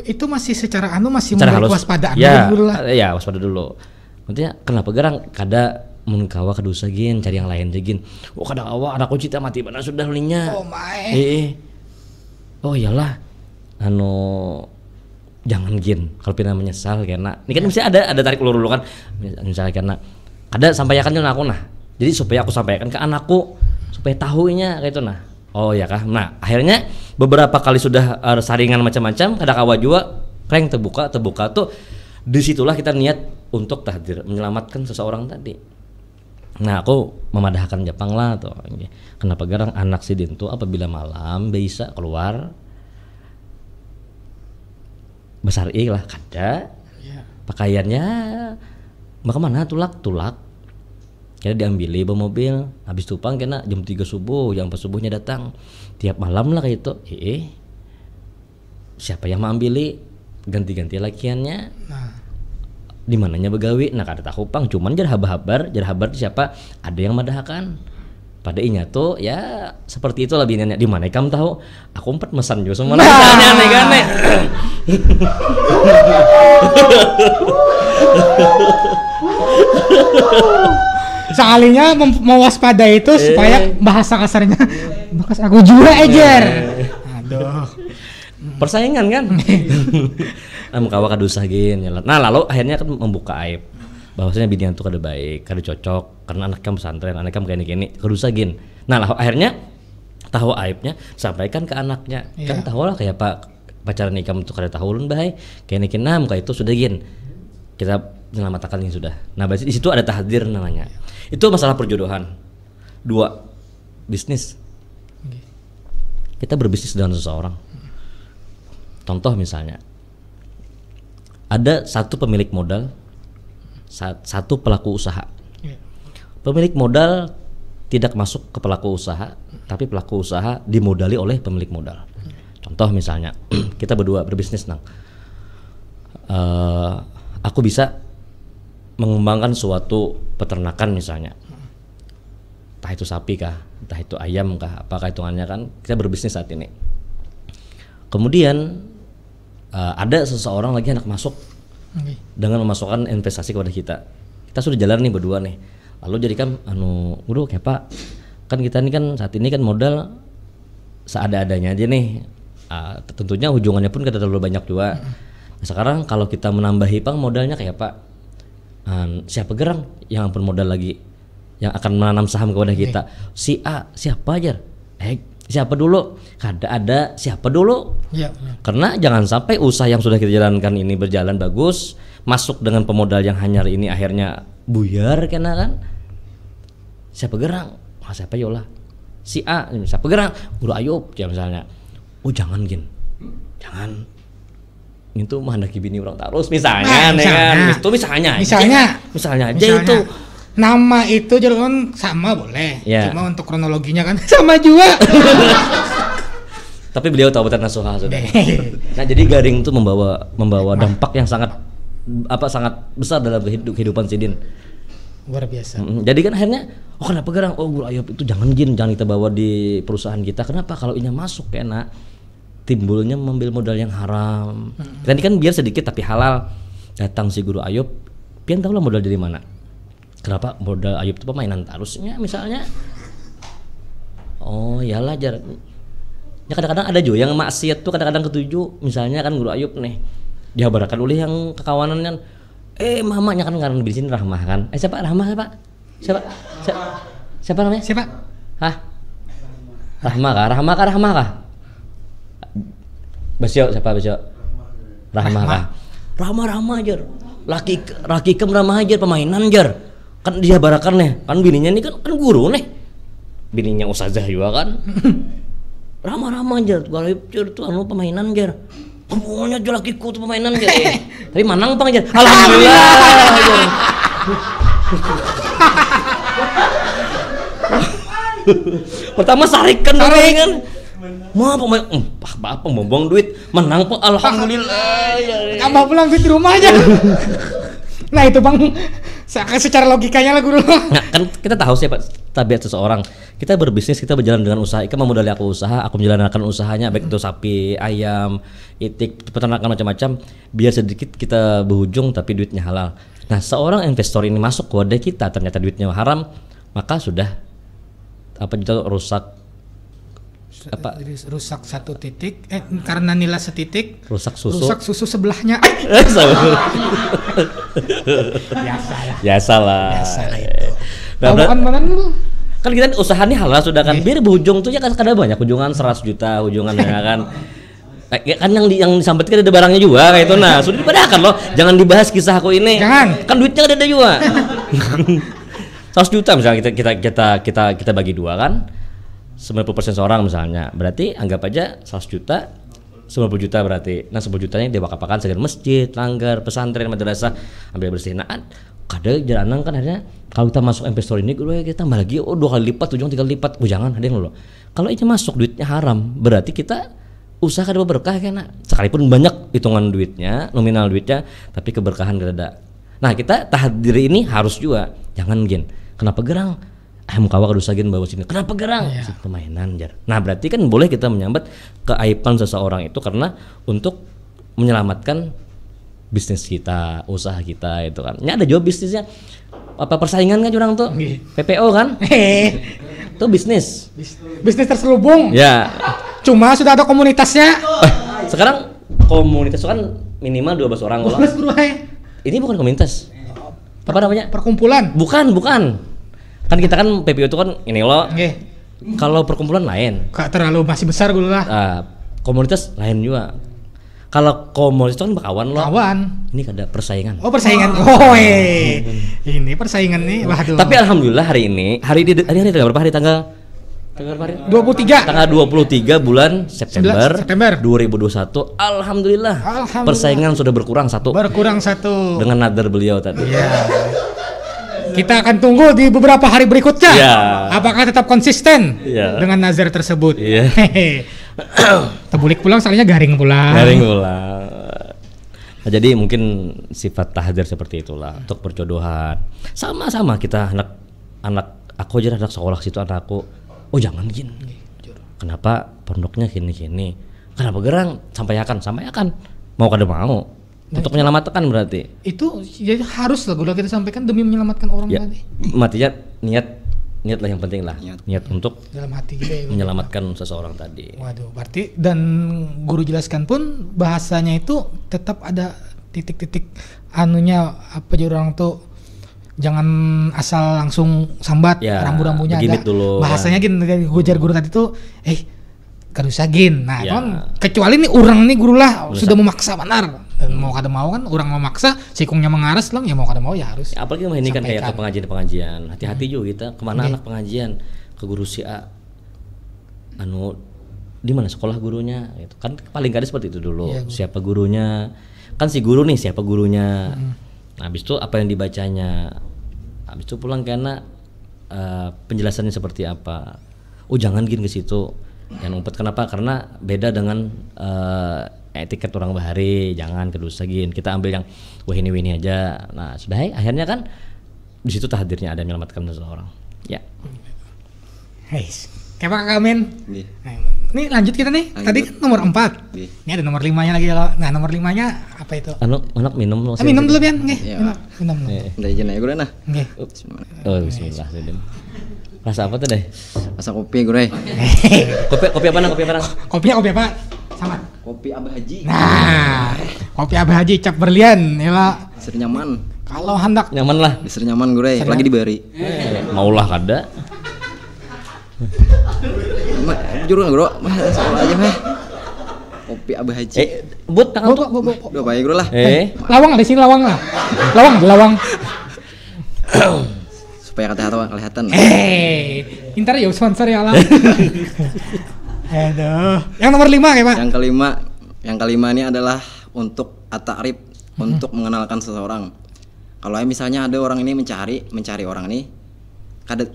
itu masih secara masih mulai waspadaan dulu lah. Ya waspada dulu. Maksudnya kenapa gerang kada mun kawa kedosa gen cari yang lain jegin. Oh kada awa anakku cita mati benar sudah linya. Oh my. Oh iyalah anu jangan gen kalau pina menyesal karena ini kan mesti ada tarik ulur dulu kan misalnya karena kada sampaikan dengan aku nah. Jadi supaya aku sampaikan ke anakku supaya tahunya kayak itu nah. Oh ya kah. Nah akhirnya beberapa kali sudah saringan macam-macam kada kawa juga prank terbuka tuh disitulah kita niat untuk tahdir menyelamatkan seseorang tadi. Nah aku memadahkan Jepang lah tuh kenapa garang anak sidin tuh apabila malam bisa keluar besar lah kada pakaiannya bagaimana tulak kira diambili bawa mobil habis tupang kena jam 3 subuh jam 4 subuhnya datang tiap malam lah kayak itu siapa yang mau ambili ganti-ganti lakiannya di mananya begawi nah kada tahu pang cuman jar habar siapa ada yang madahakan pada inya tuh ya seperti itulah biniannya di mana kamu tahu aku 4 mesan juga semua aneh-aneh Sekalinya mewaspadai itu supaya bahasa kasarnya bekas aku juga ejer. Aduh. Persaingan kan? Kawa kadosa gin. Nah, lalu akhirnya kan membuka aib. Bahwasanya binian itu kada baik, kada cocok karena anak kamu pesantren, anak kamu kayak gini, kadosa gin. Nah, lalu akhirnya tahu aibnya sampaikan ke anaknya. Kan tahu lah kayak Pak pacaran nikah itu kada tahu ulun bae. Kayak nikin muka itu sudah gin. Kita menyelamatkan ini sudah. Nah, di situ ada tahdir namanya. Itu masalah perjodohan. 2 bisnis. Kita berbisnis dengan seseorang. Contoh misalnya, ada satu pemilik modal, satu pelaku usaha. Pemilik modal tidak masuk ke pelaku usaha, tapi pelaku usaha dimodali oleh pemilik modal. Contoh misalnya, kita berdua berbisnis nang. Aku bisa mengembangkan suatu peternakan misalnya, entah itu sapi kah, entah itu ayam kah, apakah hitungannya kan kita berbisnis saat ini. Kemudian ada seseorang lagi anak masuk dengan memasukkan investasi kepada kita. Kita sudah jalan nih berdua nih. Lalu jadikan udah kayak Pak, kan kita ini kan saat ini kan modal seada-adanya aja nih. Tentunya ujungannya pun kada terlalu banyak juga. Nah, sekarang kalau kita menambahi pang modalnya kayak Pak, siapa gerang yang ampun modal lagi yang akan menanam saham kepada kita? Si A, siapa aja? Siapa dulu? Kada ada siapa dulu? Karena jangan sampai usaha yang sudah kita jalankan ini berjalan bagus, masuk dengan pemodal yang hanyar ini akhirnya buyar kena kan? Siapa gerang? Siapa yolah? Si A, siapa gerang? Guru Ayub ya misalnya. Oh jangan gin, jangan. Itu menghendaki bini orang terus misalnya, itu misalnya aja itu nama itu jangan sama boleh, cuma untuk kronologinya kan sama juga. Tapi beliau tahu betul nasuha sudah. Nah jadi garing itu membawa dampak yang sangat besar dalam kehidupan sidin. Luar biasa. Jadi kan akhirnya, kenapa gerang? Guru Ayub itu jangan kita bawa di perusahaan kita. Kenapa? Kalau ini masuk kena timbulnya mengambil modal yang haram. Tadi kan biar sedikit tapi halal. Datang si Guru Ayub, pian tahu lah modal dari mana. Kenapa modal Ayub itu pemainan tarusnya misalnya? Oh iyalah Ya kadang-kadang ada juga yang maksiat tuh kadang-kadang ketujuh. Misalnya kan Guru Ayub nih dihabarkan oleh yang kekawanan kan, mamanya kan karena di sini Rahmah kan. Siapa Rahmah siapa? Siapa namanya? Siapa? Hah? Rahmah kah? Basyo siapa Basyo? Rahmah kah? Rahmah ajar. Laki kem Rahmah ajar pemainan ajar. Kan dihabarkan nih, kan bininya ini kan guru nih. Bininya ustazah juga kan. Ramah aja, kalau itu tuh anu pemainan jar. Pokoknya jual lakiku tuh pemainan jar. Tapi manang pang jar. Alhamdulillah. Pertama sarikan kan. Mau pemain, apa membuang duit, menang pak, alhamdulillah. Tambah pulang duit di rumah aja. Nah itu bang, secara logikanya lah guru. Nah, kan kita tahu siapa tabiat seseorang. Kita berbisnis, kita berjalan dengan usaha. Ika memodali aku usaha, aku menjalankan usahanya, baik itu sapi, ayam, itik, peternakan macam-macam. Biar sedikit kita berujung, tapi duitnya halal. Nah, seorang investor ini masuk ke wadah kita, ternyata duitnya haram, maka sudah rusak satu titik, karena nilai setitik, rusak susu sebelahnya. Biasa lah. Nah, kan kita usaha ini halal sudah kan, biar berujung tuh ya kan kadang banyak ujungan 100 juta, ujungan ya kan. Kan yang disampaikan ada barangnya juga kayak itu. Nah, sudah dipadahkan loh, jangan dibahas kisah aku ini. Jangan. Kan duitnya ada juga. 100 juta misalnya kita bagi dua kan. 90% seorang misalnya, berarti anggap aja 100 juta, 90 juta berarti. Nah 10 jutanya dia bakal segar masjid, langgar, pesantren, madrasah, ambil bersih. Nah kadang jalan kan akhirnya kalau kita masuk investor ini kita tambah lagi, 2 kali lipat, 3 kali lipat. Jangan, ada yang loh. Kalau itu masuk duitnya haram, berarti kita usaha kada berkah kan. Sekalipun banyak hitungan duitnya, nominal duitnya, tapi keberkahan gak ada. Nah kita tahdir ini harus juga, jangan gin. Kenapa gerang? Muka awak dusagin bawa sini. Kenapa gerang? Si permainan jar. Nah berarti kan boleh kita menyambat keaiban seseorang itu karena untuk menyelamatkan bisnis kita, usaha kita itu kan. Ini ada juga bisnisnya. Apa persaingan kan orang tuh? PPO kan? Itu bisnis. Bisnis terselubung. Ya. Cuma sudah ada komunitasnya. Sekarang komunitas kan minimal 12 orang loh. Ini bukan komunitas. Apa namanya? Perkumpulan. Bukan. Kan kita kan PPO itu kan ini loh. Kalau perkumpulan lain. Gak terlalu masih besar gue lah. Komunitas lain juga. Kalau komunitas itu kan bakawan loh. Kawan. Ini ada persaingan. Oh persaingan. Ini persaingan nih. Waduh. Tapi alhamdulillah hari tanggal berapa hari tanggal 23. Tanggal 23 bulan September 2021. Alhamdulillah. Persaingan sudah berkurang satu. Dengan nadar beliau tadi. Iya. Kita akan tunggu di beberapa hari berikutnya. Apakah tetap konsisten dengan nazar tersebut? Terbulik pulang, soalnya garing pulang. Nah, jadi mungkin sifat tahdir seperti itulah untuk perjodohan. Sama-sama kita anak aku aja anak sekolah situ anakku. Oh jangan gini. Kenapa pondoknya gini? Kenapa gerang? Sampaikan. Mau kada mau. Untuk menyelamatkan berarti itu jadi harus lah kita sampaikan demi menyelamatkan orang tadi. Matinya niat lah yang penting lah. Niat untuk dalam hati kita menyelamatkan seseorang tadi. Waduh, berarti dan guru jelaskan pun bahasanya itu tetap ada titik-titik anunya apa jadi orang tuh jangan asal langsung sambat rambu-rambunya ada dulu, bahasanya gini ujar guru tadi tuh kadusagin. Nah kan kecuali nih orang nih guru lah sudah memaksa benar. Dan mau kada mau kan orang memaksa sikungnya mengaras lang ya mau kada mau ya harus. Apalagi ini kan kayak ke pengajian. Hati-hati juga kita kemana anak pengajian ke guru si A. Di mana sekolah gurunya? Itu kan paling kada seperti itu dulu. Siapa gurunya? Kan si guru nih siapa gurunya? Nah, habis itu apa yang dibacanya? Habis itu pulang karena penjelasannya seperti apa? Oh jangan gini ke situ. Yang umpet kenapa? Karena beda dengan etiket orang bahari, jangan kedusagin. Kita ambil yang wini aja. Nah, sudah akhirnya kan di situ tahdirnya ada menyelamatkan seseorang. Ya. Kayak Pak Kamen. Ini lanjut kita nih. Tadi kan nomor 4. Ini ada nomor 5-nya lagi. Nah, nomor 5-nya apa itu? Anak minum loh. Minum dulu Pian, nggih. Minum dulu. Udah izin aja gue nah. Nggih. Bismillah. Rasa apa tuh deh? Rasa kopi gue. Kopi apa nang? Kopi apa? Sama. Kopi Abah Haji. Nah, kopi Abah Haji cap berlian, ya Ser nyaman. Kalau hendak nyaman lah. Ser nyaman gue, lagi dibari. Maulah kada. Jujur nggak bro? Sekolah aja mah. Kopi Abah Haji. But tangan tuh. Udah baik bro lah. Lawang ada sini lawang lah. Lawang. Supaya kata kelihatan. Pintar ya sponsor ya lah. Aduh. Yang nomor 5 ya Pak? Yang kelima ini adalah untuk at-ta'rif, untuk mengenalkan seseorang. Kalau misalnya ada orang ini mencari orang ini,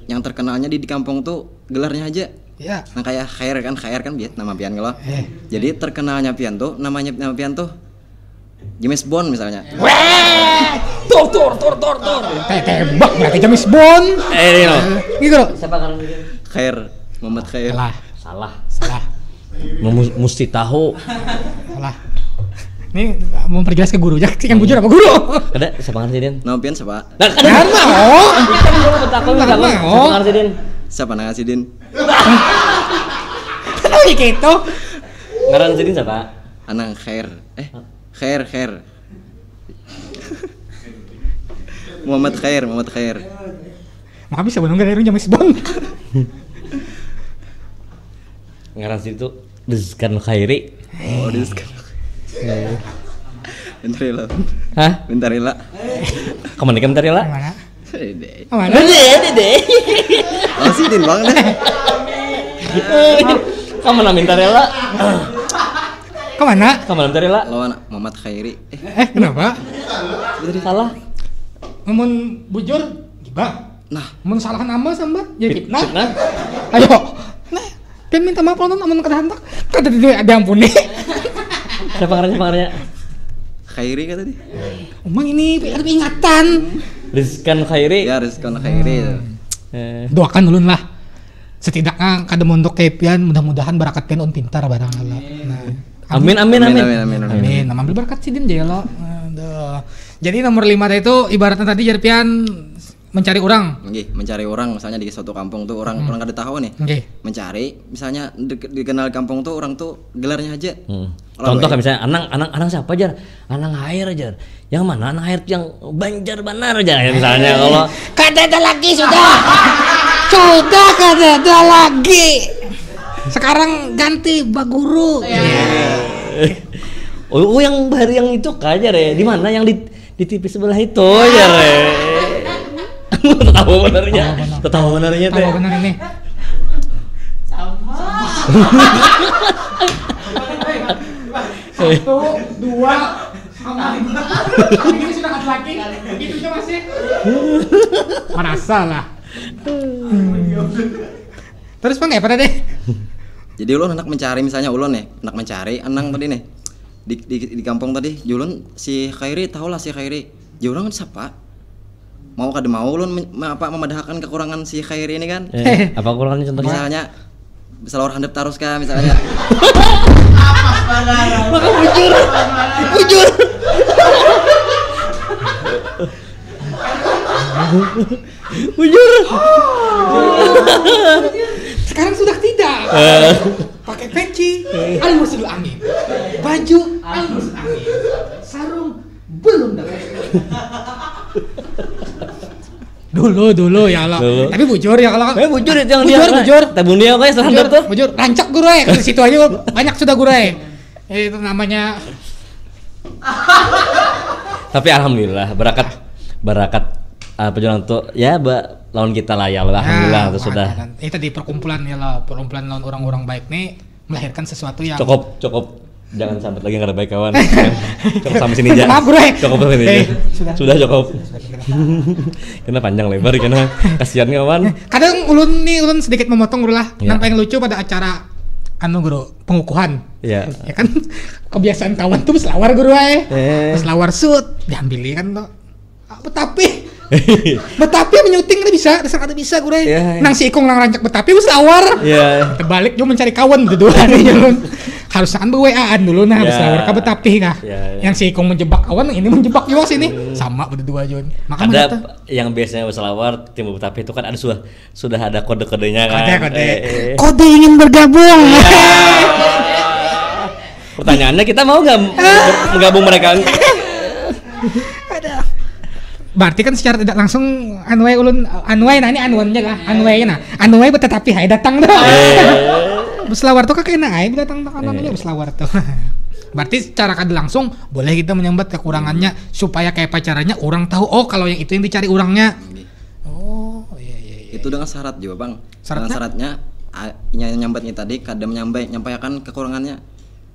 yang terkenalnya di kampung tuh gelarnya aja. Ya. Nah kayak Khair kan biar nama pian kalau. Jadi terkenalnya pian tuh, nama pian tuh James Bond misalnya. Tor. Tembak berarti James Bond. Gitu loh. Siapa kan? Khair, Muhammad Khair. Salah. Mesti tahu. Salah. Ini mau perjelas ke guru, yang bujur apa guru? Kada siapa ngerti Den? Nama pian siapa? Kan mau. Siapa ngerti Den? Siapa ngasih Din? Kenapa gitu? Ngaran Den siapa? Anang Khair. Khair. Muhammad Khair. Maka bisa bener dari James Bond. Ngaran situ Rizkan Khairi. Oh, Rizkan. Bentar rela. Kemana bentar rela? Kemana? Dede. Oh, si Din bang deh. Kemana bentar rela? Kemana bentar rela? Lawan Muhammad Khairi. Kenapa? Salah. Ngomong bujur gibah. Nah, mun salah nama sambat jadi fitnah. Fitnah. Ayo. Nah, pengen minta maaf nonton amun kada hantak. Kada diampuni. Siapa ngarannya? Khairi kata tadi. Emang ini ada ingatan. Rizkan Khairi. Ya, Rizkan Khairi. Doakan ulun lah. Setidaknya kada mondok kepian, mudah-mudahan barakat pian pintar barang Allah. Nah, amin. Amin. Ambil berkat sidin je lo. Aduh. Jadi nomor 5 itu ibaratnya tadi jarpian mencari orang. Mencari orang misalnya di suatu kampung tuh orang kada tahu nih. Mencari misalnya dikenal kampung tuh orang tuh gelarnya aja. Contoh kayak misalnya anang siapa aja? Anang Air aja. Yang mana Anang Air yang Banjar Banar aja misalnya kalau kada ada lagi sudah kada ada lagi. Sekarang ganti Baguru. Oh yang baru yang itu aja re. Di mana yang di TV sebelah itu aja re. Tahu benarnya teh. Tahu benar ini. Satu, dua, sama lima. Ini sudah ada lagi. Itu aja masih. Merasa lah. Terus Bang pada deh. Jadi ulun hendak mencari misalnya ulun nih, hendak mencari anang tadi nih. Di kampung tadi, julun si Khairi tahulah si Khairi. Julun kan siapa? Mau kada mau ulun memadahkan kekurangan si Khairi ini kan? Apa kekurangannya contohnya? Misalnya selawar handap tarus kah misalnya. Maka bujur. Sekarang sudah tidak. Pakai peci, al-musul angin. Baju, al-musul angin. Sarung belum dapat. Dulu ya Allah. Tapi bujur ya kalau. Bujur itu yang dia. Bujur. Tabung dia kayak serandap tuh. Bujur. Rancak gurue. Ke situ aja banyak sudah gurue. Itu namanya. Tapi alhamdulillah barakat perjalanan tuh ya lawan kita lah ya alhamdulillah itu sudah. Ini tadi perkumpulan ya lah, perkumpulan lawan orang-orang baik nih melahirkan sesuatu yang cukup. Jangan sampai lagi nggak ada baik kawan. Cukup sampai sini aja. Maaf bro. Cukup sampai sini aja. Sudah cukup. Karena panjang lebar karena kasihan kawan. Kadang ulun sedikit memotong guru lah. Nampak yang lucu pada acara guru pengukuhan. Iya. Ya kan kebiasaan kawan tuh selawar guru selawar suit diambil kan tuh. Betapi menyuting kada bisa guru nang si Ikong nang rancak Betapi selawar. Terbalik juga mencari kawan berdua nih. harusnya kan WA-an dulu nah berselawar ka betapih kah. Yang si Ikong menjebak kawan, ini menjebak juga sini. Sama berdua Jon. Maka ada yang biasanya berselawar tim betapih itu kan ada sudah ada kode-kodenya kan. Kode ingin bergabung. Pertanyaannya kita mau nggak menggabung mereka? Berarti kan secara tidak langsung anway nah ini anwannya kah? Anway tetapi hai datang dah. Berselawar tuh kakek naik datang namanya berselawar tuh. Berarti secara kada langsung boleh kita menyambat kekurangannya supaya kayak pacarannya orang tahu kalau yang itu yang dicari orangnya. Iya. Itu dengan syarat juga bang. Syaratnya nyambatnya tadi kada menyampaikan kekurangannya.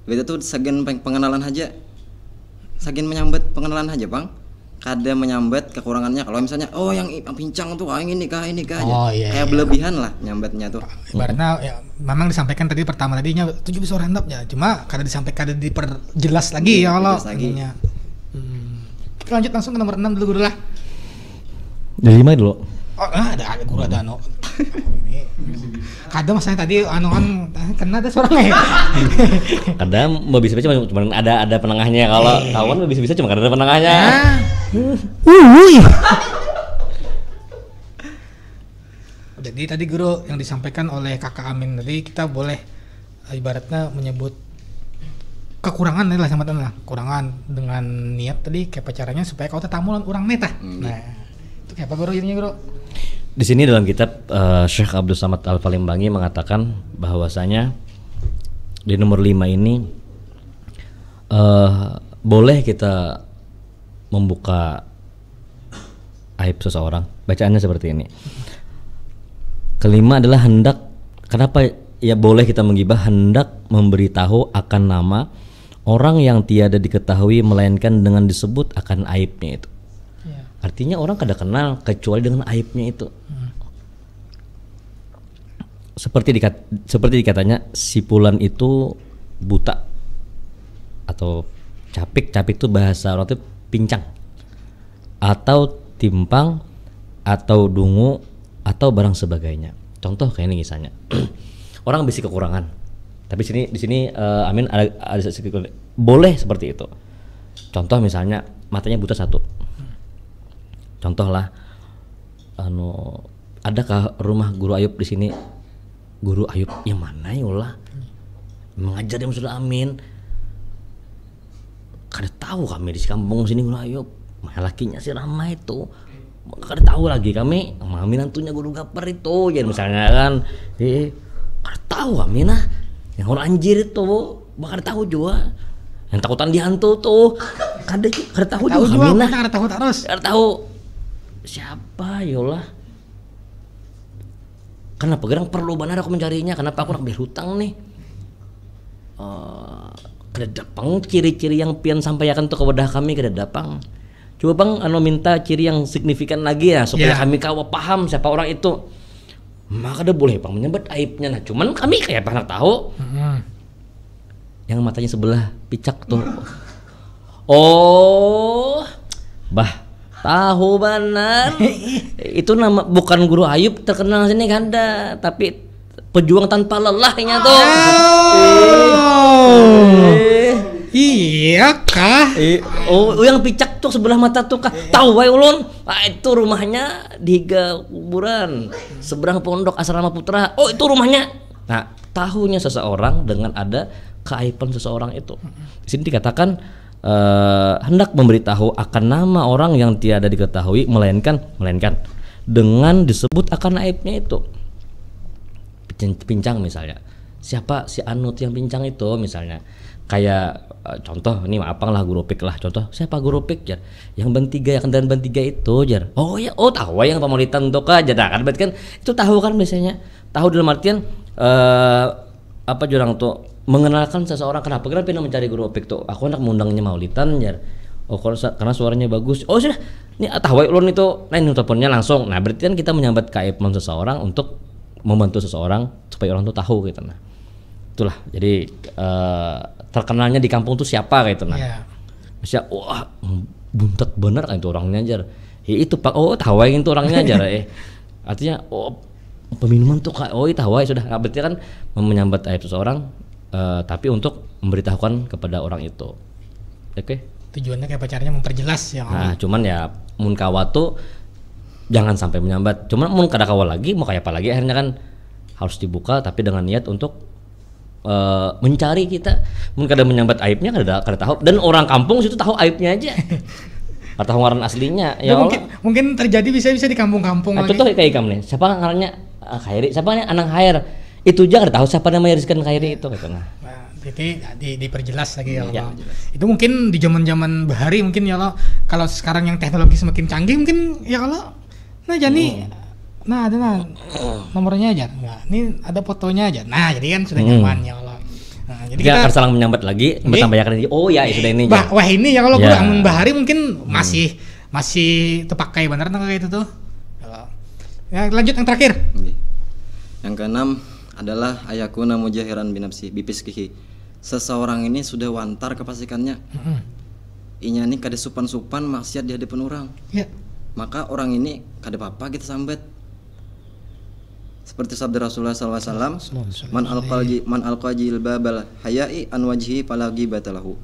Itu tuh segan pengenalan aja. Segan menyambat pengenalan aja bang. Kada menyambat kekurangannya. Kalau misalnya yang pincang tuh yang ini kah aja. Kayak berlebihan lah nyambatnya tuh. Karena memang disampaikan tadi pertama tadinya 7 bisa hand up ya. Cuma kada disampaikan, kada diperjelas lagi ya kalau ininya. Kita lanjut langsung ke nomor 6 dulu guru lah. Dari 5 dulu. Ada guru ada ini. Kada masanya tadi kena ada suaranya. Kada mau bisa cuma ada penengahnya. Kalau kawan mau bisa cuma kada ada penengahnya. Jadi tadi guru yang disampaikan oleh Kakak Amin tadi kita boleh ibaratnya menyebut kekurangan lah samatan lah. Kekurangan dengan niat tadi kayak pacarannya supaya kau tetamu orang meta. Nah, itu kayak apa guru jadinya guru? Di sini dalam kitab Syekh Abdul Samad Al-Falimbangi mengatakan bahwasanya di nomor 5 ini boleh kita membuka aib seseorang. Bacaannya seperti ini. Kelima adalah kenapa ya boleh kita menggibah, hendak memberitahu akan nama orang yang tiada diketahui melainkan dengan disebut akan aibnya itu. Artinya orang kada kenal kecuali dengan aibnya itu. Seperti dikatanya si Fulan itu buta atau capik itu bahasa orang itu pincang atau timpang atau dungu atau barang sebagainya. Contoh kayak ini misalnya orang bisi kekurangan, tapi di sini Amin ada boleh seperti itu. Contoh misalnya matanya buta satu. Contoh lah, adakah rumah Guru Ayub di sini? Guru Ayub yang mana ya Allah? Mengajar yang sudah Amin. Kada tahu kami di kampung sini Guru Ayub. Mana lakinya si Rama itu. Kada tahu lagi kami. Mami nantunya Guru Gapar itu. Jadi misalnya kan, kada tahu kami nah. Yang orang anjir itu, kada tahu juga. Yang takutan dihantu tuh, kada tahu juga kami nah. Kada tahu terus. Kada tahu. Siapa ya Allah? Kenapa gerang perlu benar aku mencarinya? Kenapa aku nak bayar hutang nih? Kada dapang ciri-ciri yang pian sampaikan tuh ke wadah kami kada dapang. Coba bang, minta ciri yang signifikan lagi ya supaya kami paham siapa orang itu. Maka kada boleh bang menyebut aibnya. Nah cuman kami kayak pernah tahu. Yang matanya sebelah picak tuh. Bah. Tahu benar. Itu nama bukan Guru Ayub terkenal sini kada, tapi pejuang tanpa lelahnya tuh. Iya kah? Yang picak tuh sebelah mata tuh kah? Tahu wae ulun. Itu rumahnya di kuburan seberang pondok Asrama Putra. Itu rumahnya. Nah, tahunya seseorang dengan ada keaiban seseorang itu. Di sini dikatakan hendak memberitahu akan nama orang yang tiada diketahui melainkan dengan disebut akan aibnya itu. Pincang misalnya, siapa si Anut yang pincang itu misalnya, kayak contoh ini maafang lah Guru Pik lah, contoh siapa Guru Pik jar yang ban 3 ya kendaraan ban 3 itu jar. Tahu yang pamolitan tuh kan kan berarti kan itu tahu kan biasanya, tahu dalam artian apa jurang tuh mengenalkan seseorang. Kenapa kita mencari Guru Opik tuh? Aku hendak mengundangnya maulitan jar. Karena suaranya bagus. Sudah. Ini tahu ulun itu ini teleponnya langsung. Nah, berarti kan kita menyambat keaiban seseorang untuk membantu seseorang supaya orang tuh tahu gitu nah. Itulah. Jadi terkenalnya di kampung tuh siapa gitu nah. Misalnya buntet bener kan itu orangnya jar. Itu Pak tahu itu orangnya jar Artinya peminuman tuh tahu sudah. Berarti kan menyambat aib seseorang tapi untuk memberitahukan kepada orang itu. Oke. Tujuannya kayak pacarnya memperjelas ya. Nah, cuman ya mun kawa tuh jangan sampai menyambat. Cuman mun kada kawa lagi mau kayak apa lagi, akhirnya kan harus dibuka tapi dengan niat untuk mencari kita. Mun kada menyambat aibnya kada tahu, dan orang kampung situ tahu aibnya aja. Kada tahu ngaran aslinya. Ya mungkin terjadi bisa di kampung-kampung lagi. Contoh kayak kamu nih. Siapa ngarannya Khairi? Siapa nih Anang Khair? Itu aja kada tahu siapa namanya Rizkan Khairi itu gitu nah. Jadi diperjelas lagi ya Allah. Itu mungkin di zaman-zaman bahari mungkin ya Allah. Kalau sekarang yang teknologi semakin canggih mungkin ya Allah. Nah jadi, nah ada nomornya aja. Nah, ini ada fotonya aja. Nah jadi kan sudah nyaman ya Allah. Nah, jadi kita harus saling menyambat lagi, tambahkan oh ya sudah ini. Wah ini ya kalau amun bahari mungkin masih terpakai benar kayak itu tuh. Ya lanjut yang terakhir. Yang keenam adalah ayakuna mujahiran binafsi bipiskihi. Seseorang ini sudah wantar kefasikannya. Inya ini kada supan-supan maksiat di hadapan orang. Ya. Maka orang ini kada apa-apa kita sambat. Seperti sabda Rasulullah SAW, man alqajil babal hayai an wajhi palagi batalahu.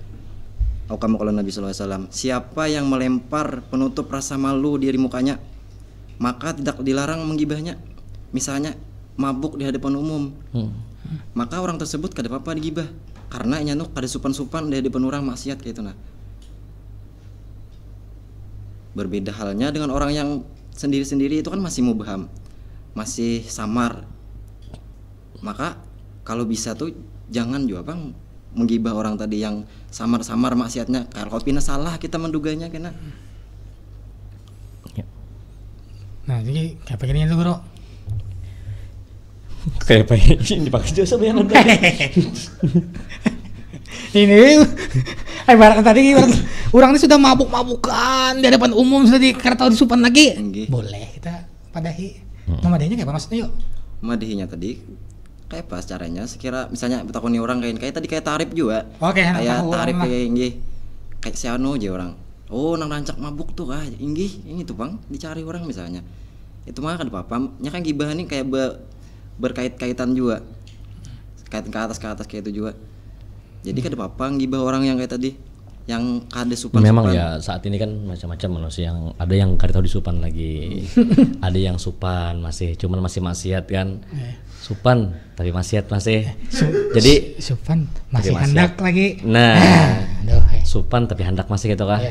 Atau kama qala Nabi SAW, siapa yang melempar penutup rasa malu di mukanya, maka tidak dilarang menggibahnya. Misalnya mabuk di hadapan umum, maka orang tersebut kada apa-apa digibah, karena nyanu kada supan-supan di hadapan orang maksiat kayak itu nah. Berbeda halnya dengan orang yang sendiri-sendiri itu kan masih mubham, masih samar. Maka kalau bisa tuh jangan juga bang menggibah orang tadi yang samar-samar maksiatnya. Kalau pina salah kita menduganya kena. Nah jadi kayak begini itu bro. Kayak ini dipakai jasa yang ada. Ini ibarat tadi orang ini sudah mabuk-mabukan di hadapan umum, sudah tahu disupan lagi. Boleh kita padahi. Memadainya kayak apa maksudnya yuk? Memadahinya tadi kayak apa caranya? Sekira misalnya bertakuni orang kayak tadi kayak tarif juga. Oke, kayak tarif kayak inggih. Kayak si anu aja orang. Oh, nang rancak mabuk tuh inggih ini tuh bang dicari orang misalnya. Itu mah kan apa-apa. Nya kan gibah ini kayak berkait-kaitan juga. Kaitan ke atas kayak itu juga. Jadi kada apa-apa ngibah orang yang kayak tadi, yang kada supan. Memang ya saat ini kan macam-macam manusia, yang ada yang kada tahu disupan lagi. Ada yang supan cuman masih maksiat kan. Supan tapi maksiat masih. Jadi supan masih hendak lagi. Nah, supan tapi hendak masih gitu kah?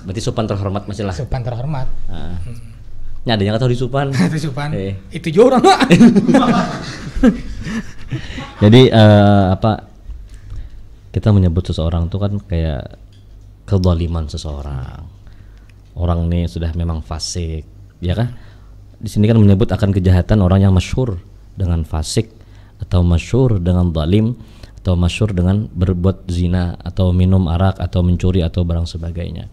Berarti supan terhormat masih lah. Supan terhormat. Nah. Ada yang tahu disupan. Disupan. Itu juga orang. Jadi kita menyebut seseorang itu kan kayak kezaliman seseorang. Orang ini sudah memang fasik, ya kan? Di sini kan menyebut akan kejahatan orang yang masyhur dengan fasik, atau masyhur dengan zalim, atau masyhur dengan berbuat zina, atau minum arak, atau mencuri, atau barang sebagainya.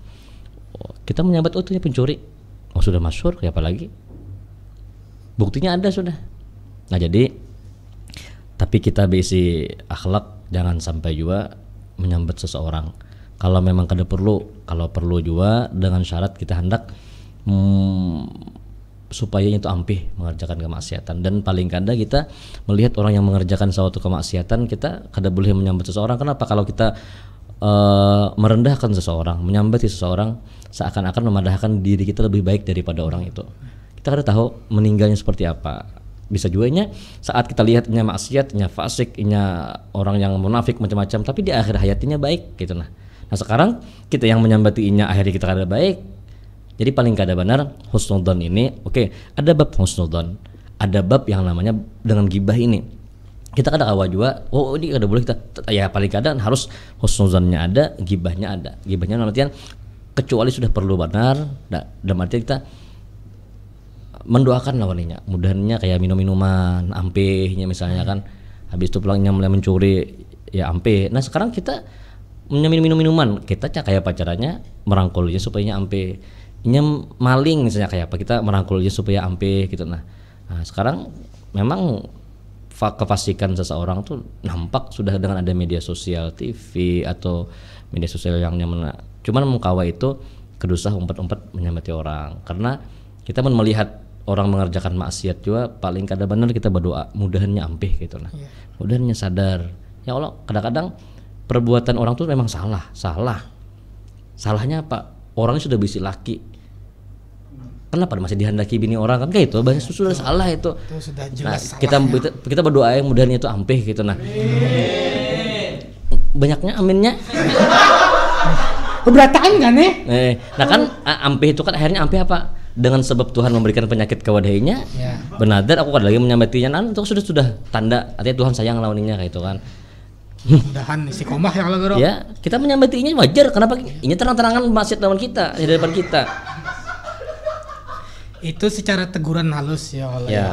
Kita menyebut itu pencuri. Oh sudah masyhur, kayak apa lagi? Buktinya ada sudah. Nah jadi, tapi kita berisi akhlak, jangan sampai juga menyambat seseorang. Kalau memang kada perlu, kalau perlu juga dengan syarat kita hendak supaya itu ampih mengerjakan kemaksiatan. Dan paling kada kita melihat orang yang mengerjakan suatu kemaksiatan, kita kada boleh menyambat seseorang. Kenapa? Kalau kita merendahkan seseorang, menyambati seseorang, seakan-akan memadahkan diri kita lebih baik daripada orang itu. Kita kada tahu meninggalnya seperti apa. Bisa juga saat kita lihat nya maksiat, nya fasik, nya orang yang munafik macam-macam, tapi di akhir hayatnya baik gitu nah. Nah sekarang kita yang menyambati nya akhirnya kita kada baik. Jadi paling kada benar husnudzon ini, oke, ada bab husnudzon, ada bab yang namanya dengan gibah ini. Kita kada kawa juga, oh ini kada boleh kita, ya paling kada harus husnudzonnya ada, gibahnya ada. Gibahnya artian kecuali sudah perlu benar, dalam arti kita mendoakan lawannya, mudahannya kayak minum-minuman, ampehnya misalnya kan, habis itu pulangnya mulai mencuri, ya ampeh. Nah sekarang kita minum-minuman, kita kayak pacarannya merangkulnya supaya ampeh. Ini maling misalnya kayak apa, kita merangkulnya supaya ampeh gitu. Nah sekarang memang kefasikan seseorang tuh nampak sudah dengan ada media sosial, TV atau media sosial yang nyaman. Cuman mengkawa itu kedusah umpat-umpat menyamati orang, karena kita melihat orang mengerjakan maksiat juga paling kadang-kadang kita berdoa mudahannya ampih gitu lah. Mudahannya sadar. Ya Allah, kadang-kadang perbuatan orang tuh memang salah. Salahnya apa? Orangnya sudah berisi laki. Kenapa masih dihendaki bini orang kan kayak itu banyak sudah salah itu. Sudah Nah, jelas kita berdoa yang mudahannya itu ampih gitu nah. Banyaknya aminnya. Keberatan kan Nah kan ampih itu kan akhirnya ampih apa? Dengan sebab Tuhan memberikan penyakit kewadainya. Benar, aku lagi menyambatinya itu sudah tanda artinya Tuhan sayang lawannya kayak itu kan. Mudahan istiqomah ya Allah Guru. Ya, kita menyambatinya wajar. Kenapa? Ini terang-terangan maksiat lawan kita di depan kita. Itu secara teguran halus ya Allah. Ya.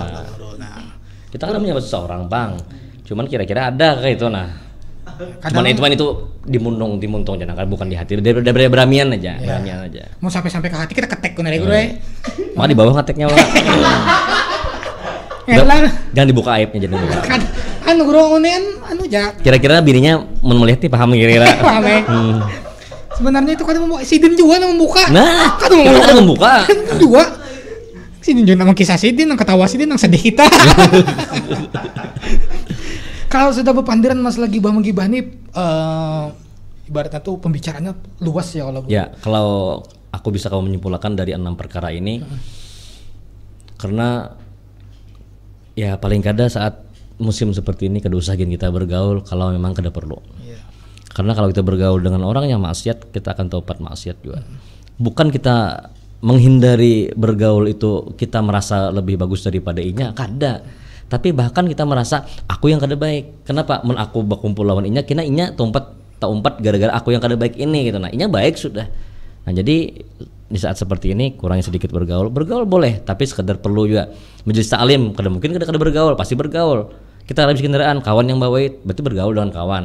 Nah, kita kan menyambut seseorang bang. Cuman kira-kira ada kayak itu nah. Cuman itu dimuntung jangan bukan di hati. Dari beramian aja, beramian aja. Mau sampai ke hati kita ketek kun dari Guru Maka di bawah ngeteknya lah. Jangan dibuka aibnya jadi buka. Anu Guru anu ja. Kira-kira bininya melihat nih paham kira-kira. Paham Sebenarnya itu kan Sidin juga yang membuka. Nah, kan membuka. Dua. Sidin juga nama kisah Sidin, yang ketawa Sidin, yang sedih kita. Kalau sudah berpandiran masalah gibah nih, ibaratnya tuh pembicaranya luas ya kalau. Ya, kalau aku bisa kamu menyimpulkan dari 6 perkara ini, karena ya paling kada saat musim seperti ini kada usah kita bergaul kalau memang kada perlu. Karena kalau kita bergaul dengan orang yang maksiat, kita akan taubat maksiat juga. Bukan kita menghindari bergaul itu kita merasa lebih bagus daripada inya, kada. Tapi bahkan kita merasa aku yang kada baik. Kenapa? Men aku berkumpul lawan inya, kena inya tak umpat gara-gara aku yang kada baik ini gitu. Nah, inya baik sudah. Nah, jadi di saat seperti ini kurangi sedikit bergaul boleh, tapi sekedar perlu juga majelis taklim. Kada mungkin kada bergaul, pasti bergaul. Kita habis kendaraan, kawan yang bawa berarti bergaul dengan kawan.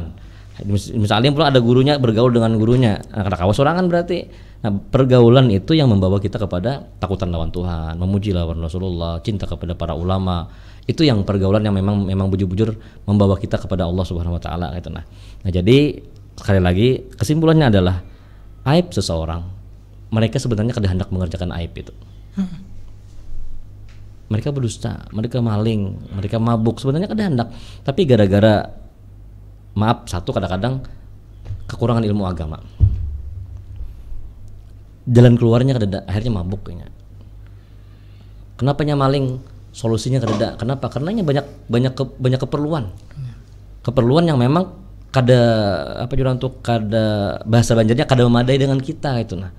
Misalnya pula ada gurunya, bergaul dengan gurunya. Nah, kada kawan sorangan berarti. Nah, pergaulan itu yang membawa kita kepada takutan lawan Tuhan, memuji lawan Rasulullah, cinta kepada para ulama. Itu yang pergaulan yang memang bujur-bujur membawa kita kepada Allah Subhanahu wa taala gitu nah. Nah, jadi sekali lagi kesimpulannya adalah aib seseorang, mereka sebenarnya kada hendak mengerjakan aib itu. Mereka berdusta, mereka maling, mereka mabuk, sebenarnya kada hendak, tapi gara-gara maaf satu kadang-kadang kekurangan ilmu agama. Jalan keluarnya kada, akhirnya mabuk kayaknya. Kenapa nya maling? Solusinya kada. Kenapa? Karena banyak keperluan. Keperluan yang memang kada kada bahasa Banjarnya kada memadai dengan kita itu nah.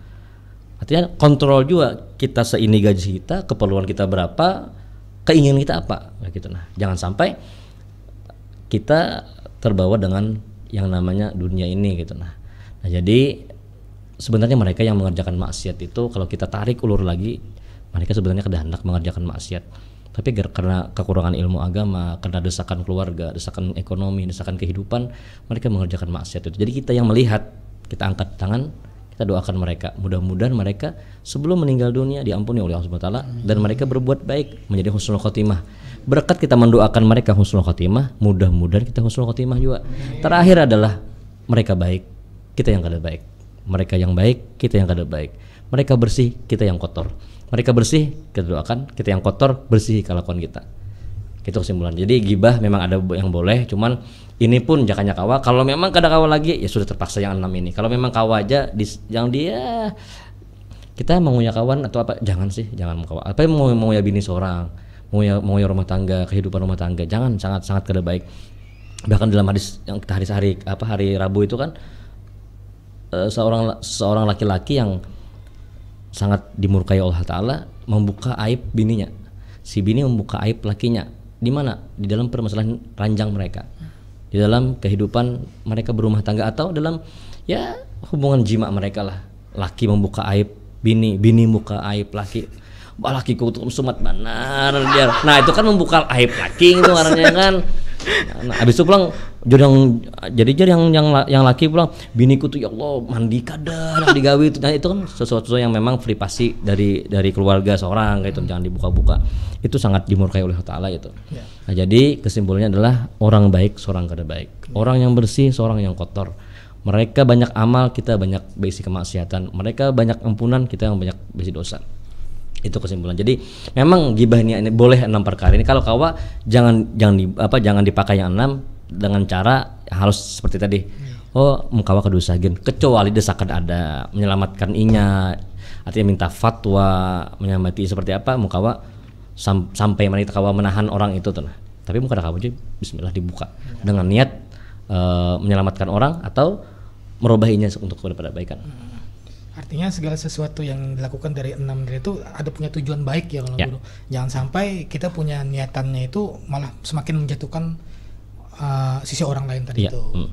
Artinya kontrol juga kita seini gaji kita, keperluan kita berapa, keinginan kita apa gitu nah. Jangan sampai kita terbawa dengan yang namanya dunia ini gitu nah. Nah, jadi sebenarnya mereka yang mengerjakan maksiat itu kalau kita tarik ulur lagi, mereka sebenarnya kada hendak mengerjakan maksiat. Tapi karena kekurangan ilmu agama, karena desakan keluarga, desakan ekonomi, desakan kehidupan, mereka mengerjakan maksiat itu. Jadi kita yang melihat, kita angkat tangan, kita doakan mereka. Mudah-mudahan mereka sebelum meninggal dunia diampuni oleh Allah Subhanahu wa taala dan mereka berbuat baik menjadi husnul khotimah. Berkat kita mendoakan mereka husnul khotimah, mudah-mudahan kita husnul khotimah juga. Terakhir adalah mereka baik, kita yang kada baik. Mereka yang baik, kita yang kada baik. Mereka bersih, kita yang kotor. Mereka bersih, kita doakan, kita yang kotor, bersih kelakuan kita. Itu kesimpulan. Jadi gibah memang ada yang boleh, cuman ini pun jakanya kawa. Kalau memang kada kawa lagi, ya sudah terpaksa yang 6 ini. Kalau memang kawa aja, yang dia kita mau ya kawan atau apa, jangan sih, jangan mau kawa. Apa mau ya bini seorang, mau ya rumah tangga, kehidupan rumah tangga, jangan, sangat kada baik. Bahkan dalam hadis yang kita hari Rabu itu kan seorang laki-laki yang sangat dimurkai Allah Ta'ala membuka aib bininya. Si bini membuka aib lakinya. Di mana? Di dalam permasalahan ranjang mereka, di dalam kehidupan mereka berumah tangga, atau dalam ya hubungan jima mereka lah. Laki membuka aib bini, bini membuka aib laki. Lakiku tuh sumat benar dia. Nah, itu kan membuka aib laki itu artinya kan. Nah, habis itu pulang yang laki pulang, biniku tuh ya Allah mandi kada nak digawe itu. Nah, itu kan sesuatu yang memang privasi dari keluarga seorang kayak itu, jangan dibuka-buka. Itu sangat dimurkai oleh Allah Ta'ala itu. Nah, jadi kesimpulannya adalah orang baik seorang kada baik. Orang yang bersih seorang yang kotor. Mereka banyak amal, kita banyak berisi kemaksiatan. Mereka banyak ampunan, kita yang banyak berisi dosa. Itu kesimpulan. Jadi memang gibah ini boleh 6 perkara ini. Kalau kawa jangan dipakai yang 6 dengan cara harus seperti tadi. Oh, mukawa kedusagin kecuali desakan ada menyelamatkan inya, artinya minta fatwa, menyamati seperti apa mukawa sampai mana kawa menahan orang itu tuh. Tapi muka kawa aja bismillah dibuka dengan niat menyelamatkan orang atau merubah inya untuk kebaikan. Artinya segala sesuatu yang dilakukan dari 6 itu ada punya tujuan baik ya kalau guru. Jangan sampai kita punya niatannya itu malah semakin menjatuhkan sisi orang lain tadi itu.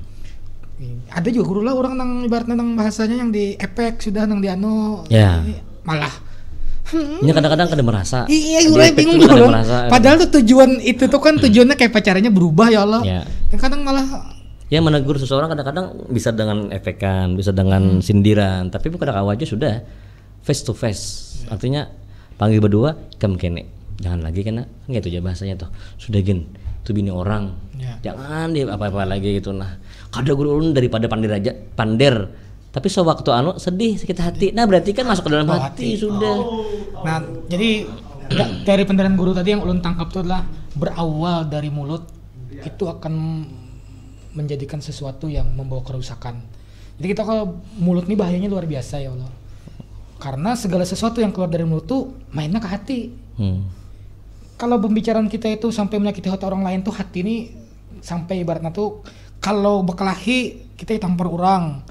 Ada juga guru lah orang nang ibaratnya nang bahasanya yang di efek sudah nang di malah ini kadang-kadang kada merasa. Iya, gue bingung guru. Padahal tuh tujuan itu tuh kan tujuannya kayak pacaranya berubah ya Allah. Kadang malah ya menegur seseorang kadang-kadang bisa dengan efekan, bisa dengan sindiran, tapi bukan kawa aja sudah face to face. Artinya panggil berdua kem kene. Jangan lagi kena kan gitu aja bahasanya tuh. Sudah gin, tuh bini orang. Jangan dia apa-apa lagi gitu nah. Kada guru ulun daripada pander. Tapi sewaktu sedih sakit hati. Nah, berarti kan masuk ke dalam hati sudah. Nah, jadi dari pendengaran guru tadi yang ulun tangkap itu adalah berawal dari mulut itu akan menjadikan sesuatu yang membawa kerusakan. Jadi kita kalau mulut nih bahayanya luar biasa ya Allah. Karena segala sesuatu yang keluar dari mulut tuh mainnya ke hati. Kalau pembicaraan kita itu sampai menyakiti hati orang lain tuh hati ini sampai ibaratnya tuh kalau berkelahi kita ditampar orang.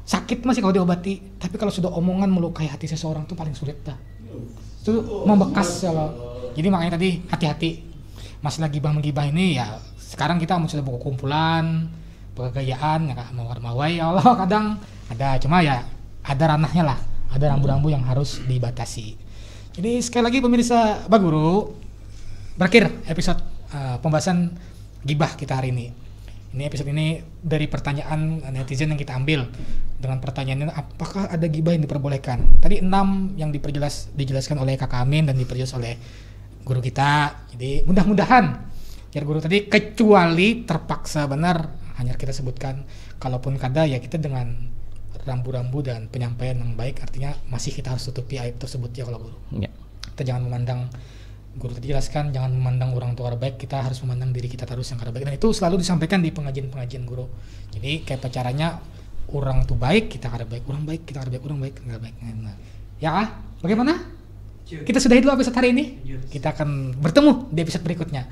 Sakit masih kalau diobati, tapi kalau sudah omongan melukai hati seseorang tuh paling sulit dah. Itu membekas ya Allah. Jadi makanya tadi hati-hati. Masalah gibah-menggibah ini ya sekarang kita sudah buku kumpulan, bergayaan, ya mawar-mawai ya Allah kadang ada, cuma ya ada ranahnya lah, ada rambu-rambu yang harus dibatasi. Jadi sekali lagi pemirsa Baguru, berakhir episode pembahasan gibah kita hari ini. Ini episode ini dari pertanyaan netizen yang kita ambil dengan pertanyaannya apakah ada gibah yang diperbolehkan. Tadi 6 yang dijelaskan oleh Kakak Amin dan diperjelas oleh guru kita. Jadi mudah-mudahan ya guru tadi kecuali terpaksa benar hanya kita sebutkan, kalaupun kada ya kita dengan rambu-rambu dan penyampaian yang baik, artinya masih kita harus tutupi aib tersebut ya kalau guru. Kita jangan memandang, guru tadi jelaskan jangan memandang orang tua baik, kita harus memandang diri kita terus yang kada baik, dan itu selalu disampaikan di pengajian-pengajian guru. Jadi kayak caranya orang tuh baik kita kada baik, orang baik kita kada baik, orang baik kada baik. Nah, ya bagaimana? Kita sudahi dulu episode hari ini. Kita akan bertemu di episode berikutnya.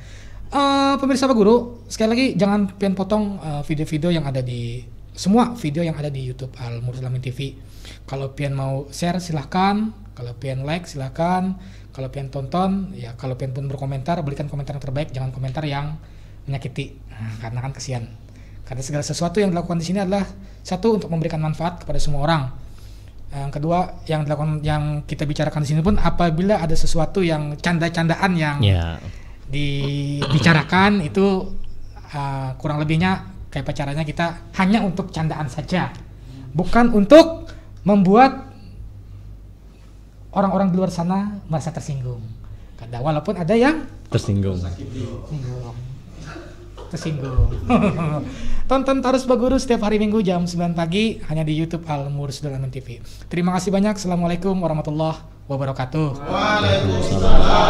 Pemirsa Pak Guru, sekali lagi jangan pian potong video-video yang ada di semua video yang ada di YouTube Al Mursyid Amin TV. Kalau pian mau share silahkan, kalau pian like silahkan, kalau pian tonton ya, kalau pian pun berkomentar berikan komentar yang terbaik, jangan komentar yang menyakiti. Karena kan kasihan. Karena segala sesuatu yang dilakukan di sini adalah satu untuk memberikan manfaat kepada semua orang. Yang kedua yang dilakukan, yang kita bicarakan di sini pun apabila ada sesuatu yang canda-candaan yang dibicarakan itu kurang lebihnya kayak caranya kita hanya untuk candaan saja, bukan untuk membuat orang-orang di luar sana merasa tersinggung. Kadang walaupun ada yang tersinggung. Tonton terus Pak Guru setiap hari Minggu jam 9 pagi hanya di YouTube Al Mursyid Amin TV. Terima kasih banyak. Assalamualaikum warahmatullahi wabarakatuh. Waalaikumsalam.